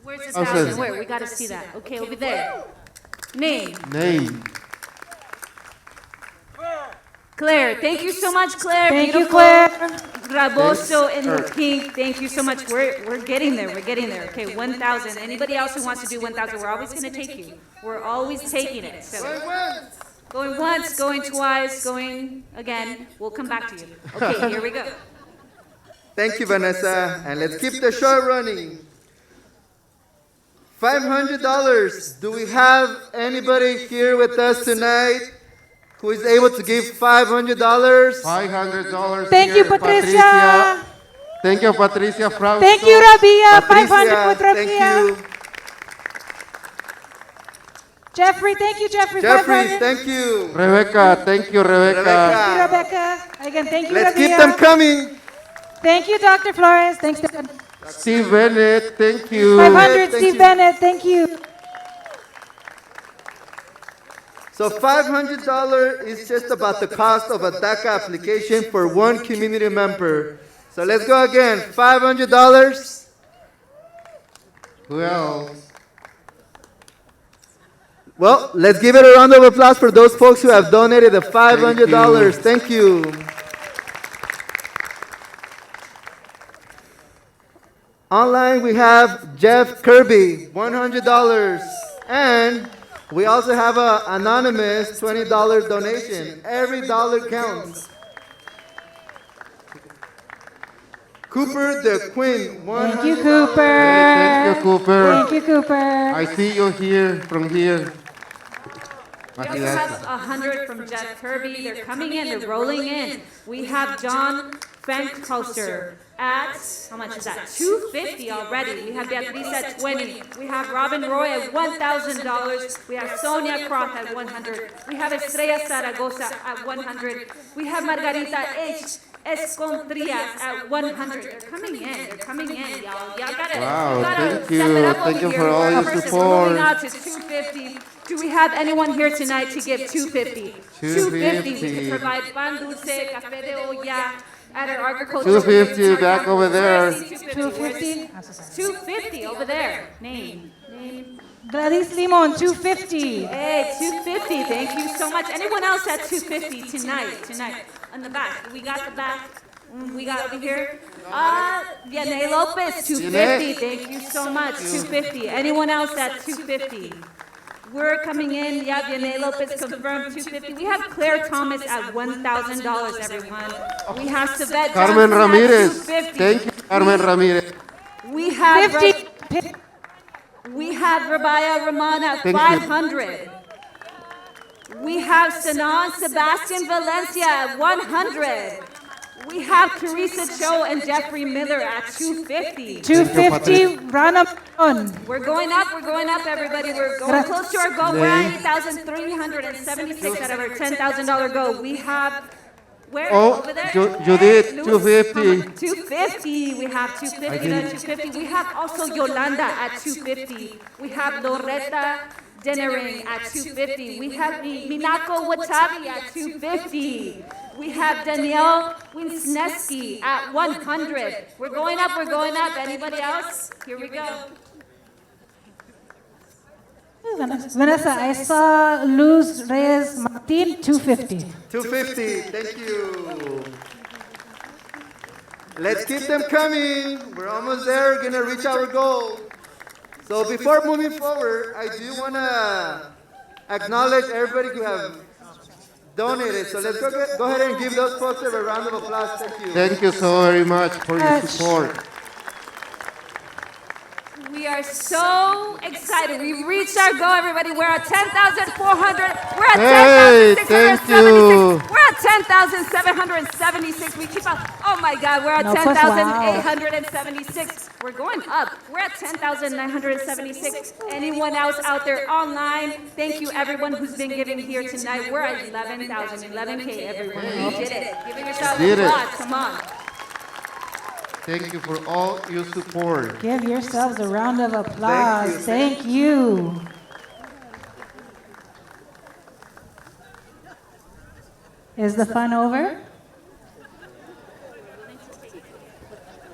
Where's the 1,000? 1,000? Where? We got to see that. Okay, over there. Name. Name. Claire. Thank you so much, Claire. Thank you, Beautiful. Claire. Raboso in the pink. Thank you so much. We're getting there. We're getting there. Okay, 1,000. Anybody else who wants to do 1,000, we're always going to take you. We're always taking it. So going once, going twice, going again. We'll come back to you. Okay, here we go. Thank you, Vanessa. And let's keep the show running. $500. Do we have anybody here with us tonight who is able to give $500? $500. Thank you, Patricia. Thank you, Patricia Frausto. Thank you, Rabia. 500 Patricia, with thank Rabia. you. Jeffrey, thank you, Jeffrey. Jeffrey, 500. thank you. Rebecca, thank you, Rebecca. Rebecca. Thank you, Rebecca. Again, thank you, Let's Rabia. keep them coming. Thank you, Dr. Flores. Thanks, Steve Bennett, thank you. 500, Thank Steve you. Bennett. Thank you. So $500 is just about the cost of a DACA application for one community member. So let's go again. $500. Who else? Well, let's give it a round of applause for those folks who have donated the $500. Thank you. Online, we have Jeff Kirby, $100. And we also have an anonymous $20 donation. Every dollar counts. Cooper the Queen, Thank you, $100. Cooper. Thank you, Cooper. Thank you, Cooper. I see you here from here. We also have 100 from Jeff Kirby. They're coming in. They're rolling in. We have John Fankhauser at, how much is that? $250 already. We have Beatriz at 20. We have Robin Roy at $1,000. We have Sonia Croft at 100. We have Estrella Zaragoza at 100. We have Margarita H. Escontrias at 100. They're coming in. They're coming in, y'all. Y'all gotta, Wow, gotta thank step it you. up Thank over you here. for all We're your versus- support. We're moving out to 250. Do we have anyone here tonight to give 250? 250. We can provide pan dulce, café de olla at our agricultural. 250 back over there. 250. 250 over there. Name. Gladys Limon, 250. Hey, 250. Thank you so much. Anyone else at 250 tonight? Tonight. On the back. We got the back. We got over here. Vianney Lopez, 250. Thank you so much. 250. Anyone else at 250? We're coming in. Yeah, Vianney Lopez confirmed 250. We have Claire Thomas at $1,000, everyone. We have Savette Carmen Johnson Ramirez. at 250. Thank you, Carmen Ramirez. We have 50. We have Rabaya Rahman at Thank you. 500. We have Sanan Sebastian Valencia at 100. We have Teresa Cho and Jeffrey Miller at 250. 250, Rana Mon. We're going up, everybody. We're going close to our goal. We're at 8,376 out of our $10,000 goal. We have, where? Oh, Over there? Judith, Hey, Luz, 250. 250. We have 250 at 250. We have also Yolanda at 250. We have Loretta Dennering at 250. We have Minako Watabi at 250. We have Danielle Winsneski at 100. We're going up. Anybody else? Here we go. Vanessa, I saw Luz Reyes Martin, 250. 250. Thank you. Let's keep them coming. We're almost there. We're gonna reach our goal. So before moving forward, I do wanna acknowledge everybody who have donated. So let's go ahead and give those folks a round of applause. Thank you. Thank you so very much for your support. We are so excited. We reached our goal, everybody. We're at 10,400. We're at Hey, thank 10,676. you. We're at 10,776. We keep up. Oh my God, we're at No, pues, 10,876. We're going up. We're at 10,976. Anyone else out there online? Thank you, everyone who's been giving here tonight. We're at 11,000, 11K, everyone. We did it. Giving yourselves Did it. applause. Come on. Thank you for all your support. Give yourselves a round of applause. Thank you. Is the fun over?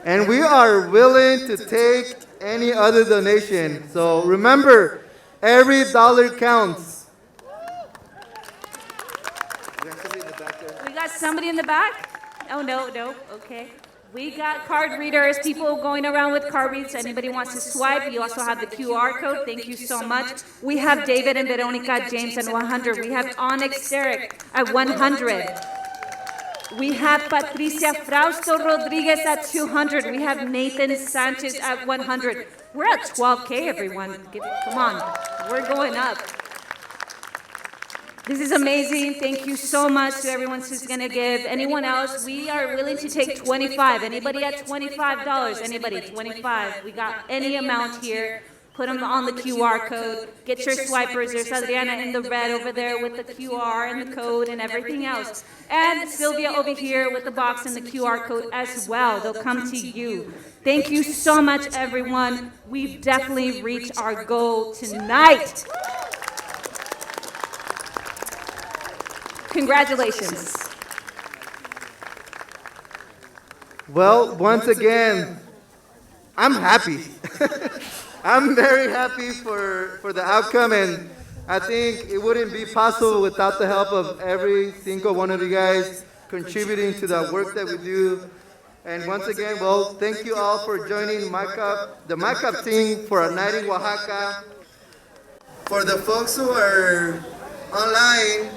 And we are willing to take any other donation. So remember, every dollar counts. We got somebody in the back? Oh, no, okay. We got card readers, people going around with card readers. Anybody wants to swipe, you also have the QR code. Thank you so much. We have David and Veronica James at 100. We have Onyx Derek at 100. We have Patricia Frausto Rodriguez at 200. We have Nathan Sanchez at 100. We're at 12K, everyone. Come on, we're going up. This is amazing. Thank you so much to everyone who's going to give. Anyone else? We are willing to take 25. Anybody at $25? Anybody? 25. We got any amount here. Put them on the QR code. Get your swipers. There's Adriana in the red over there with the QR and the code and everything else. And Sylvia over here with the box and the QR code as well. They'll come to you. Thank you so much, everyone. We've definitely reached our goal tonight. Congratulations. Well, once again, I'm happy. I'm very happy for the outcome, and I think it wouldn't be possible without the help of every single one of you guys contributing to the work that we do. And once again, well, thank you all for joining the MyCup team for a night in Oaxaca. For the folks who are online,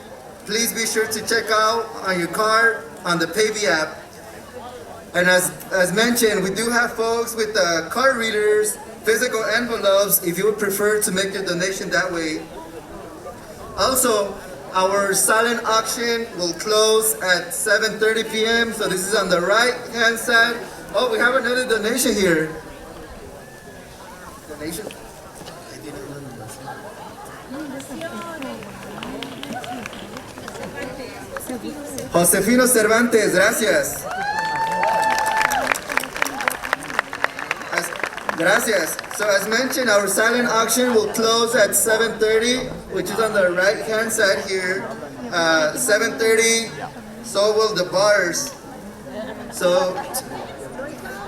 please be sure to check out on your card on the Paybe app. And as mentioned, we do have folks with card readers, physical envelopes, if you would prefer to make your donation that way. Also, our silent auction will close at 7:30 p.m. So this is on the right-hand side. Oh, we have another donation here. Donation? Josefino Cervantes, gracias. Gracias. So as mentioned, our silent auction will close at 7:30, which is on the right-hand side here. 7:30, so will the bars. So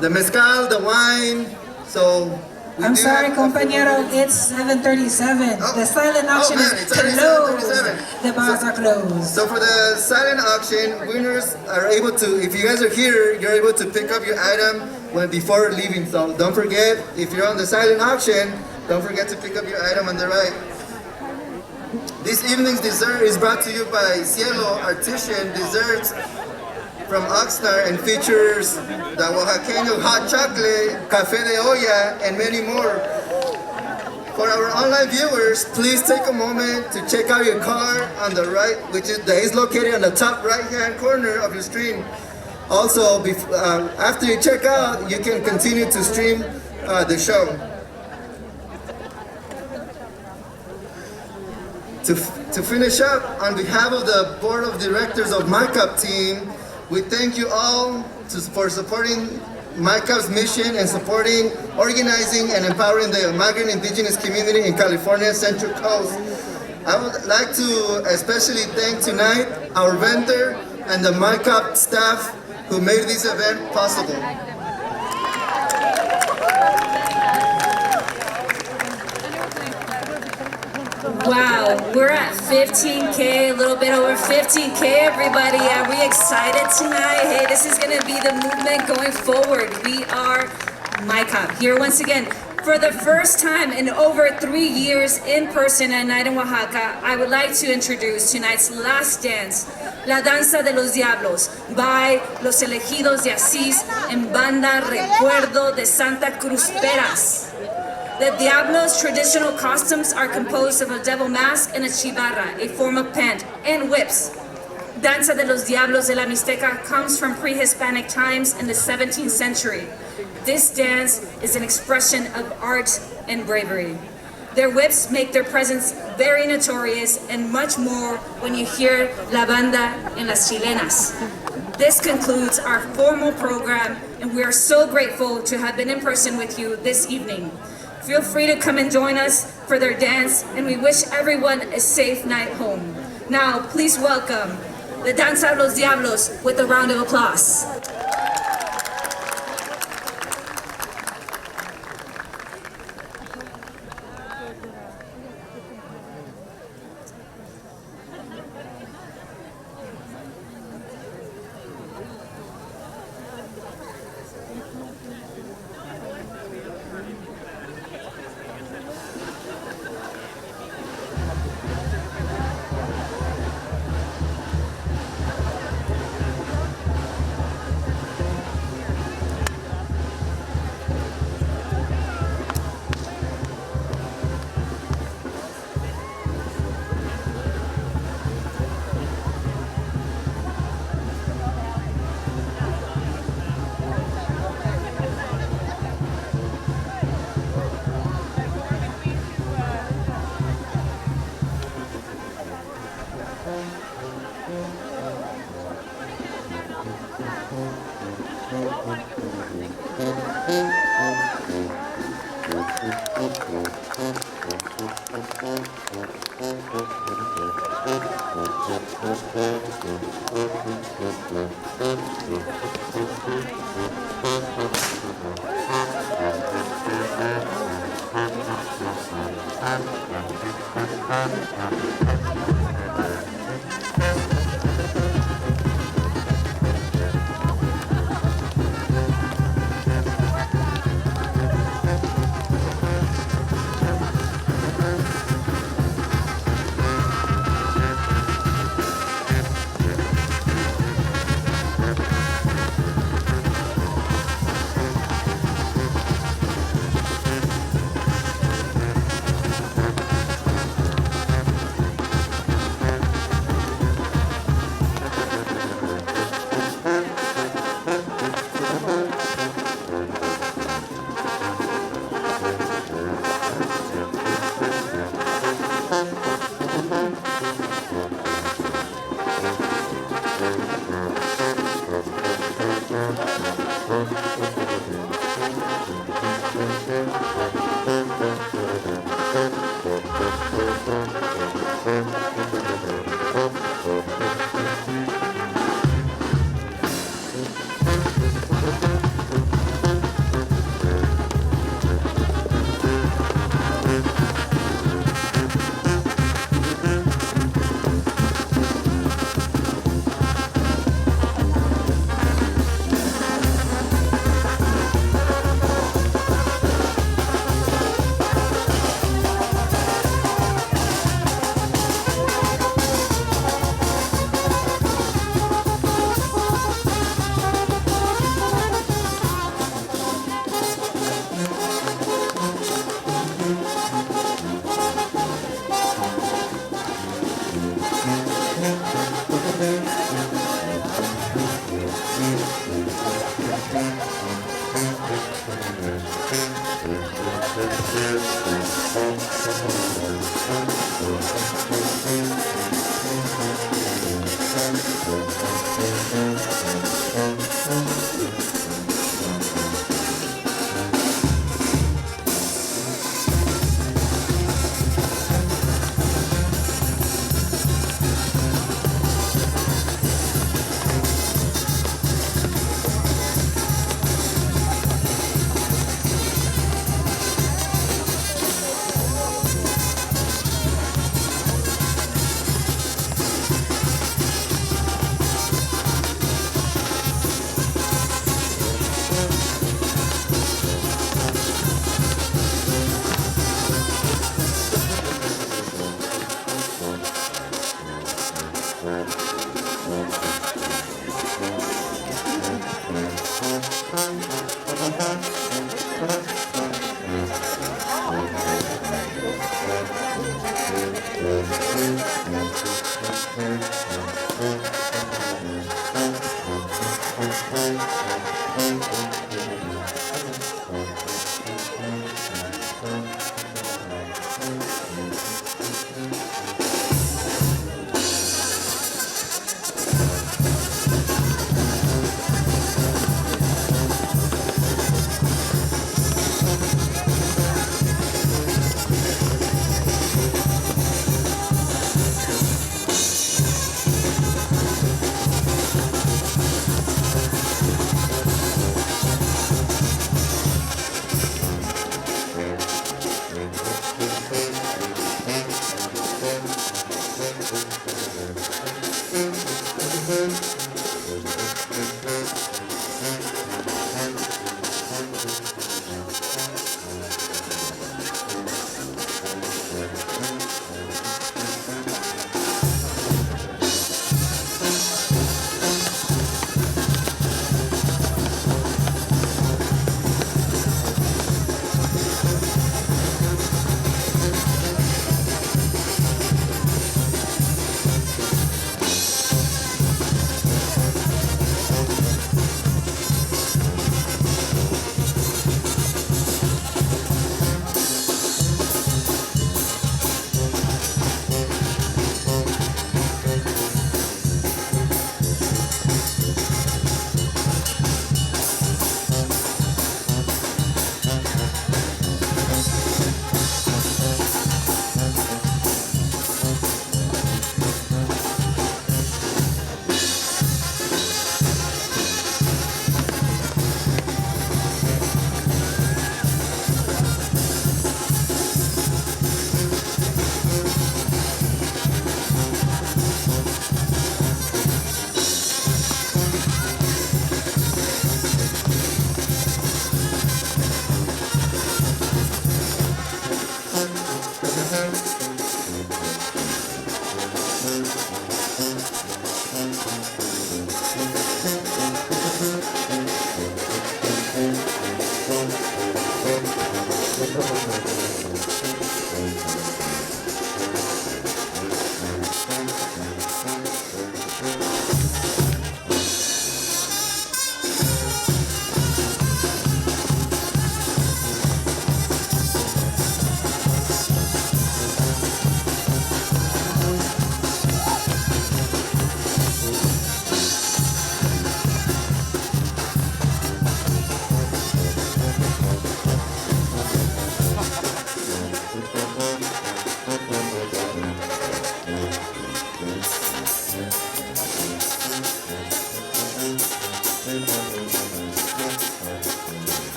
the mezcal, the wine, so I'm sorry, compañero, it's 7:37. The silent auction is closed. The bars are closed. So for the silent auction, winners are able to, if you guys are here, you're able to pick up your item before leaving. So don't forget, if you're on the silent auction, don't forget to pick up your item on the right. This evening's dessert is brought to you by Cielo Artisan Desserts from Oxnard and features the Oaxaqueño hot chocolate, café de olla, and many more. For our online viewers, please take a moment to check out your card on the right, which is located on the top right-hand corner of your screen. Also, after you check out, you can continue to stream the show. To finish up, on behalf of the Board of Directors of MyCup team, we thank you all for supporting MyCup's mission and supporting, organizing, and empowering the migrant indigenous community in California's Central Coast. I would like to especially thank tonight our vendor and the MyCup staff who made this event possible. Wow, we're at 15K, a little bit over 15K, everybody. Are we excited tonight? Hey, this is gonna be the movement going forward. We are MyCup here once again. For the first time in over 3 years in person at Night in Oaxaca, I would like to introduce tonight's last dance, La Danza de los Diablos, by Los Elegidos de Asís en Banda Recuerdo de Santa Cruz Peras. The Diablos' traditional costumes are composed of a devil mask and a chivarra, a form of pant, and whips. Danza de los Diablos de la Mixteca comes from pre-Hispanic times in the 17th century. This dance is an expression of art and bravery. Their whips make their presence very notorious, and much more when you hear La Banda en las Chilenas. This concludes our formal program, and we are so grateful to have been in person with you this evening. Feel free to come and join us for their dance, and we wish everyone a safe night home. Now, please welcome the Danza de los Diablos with a round of applause.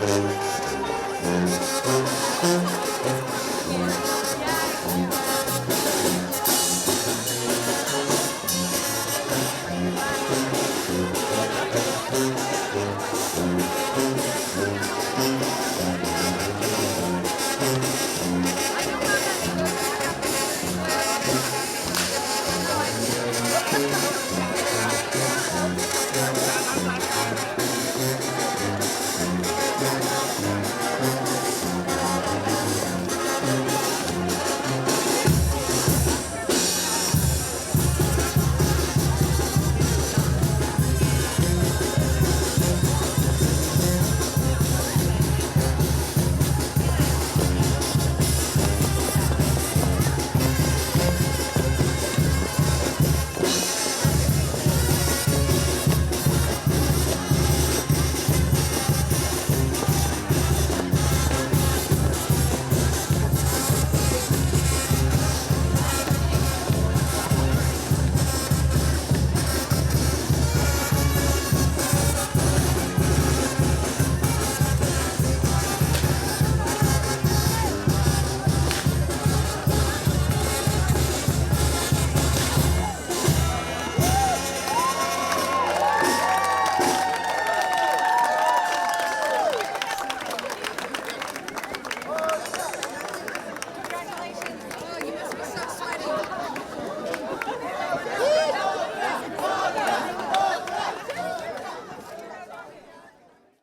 Thank you.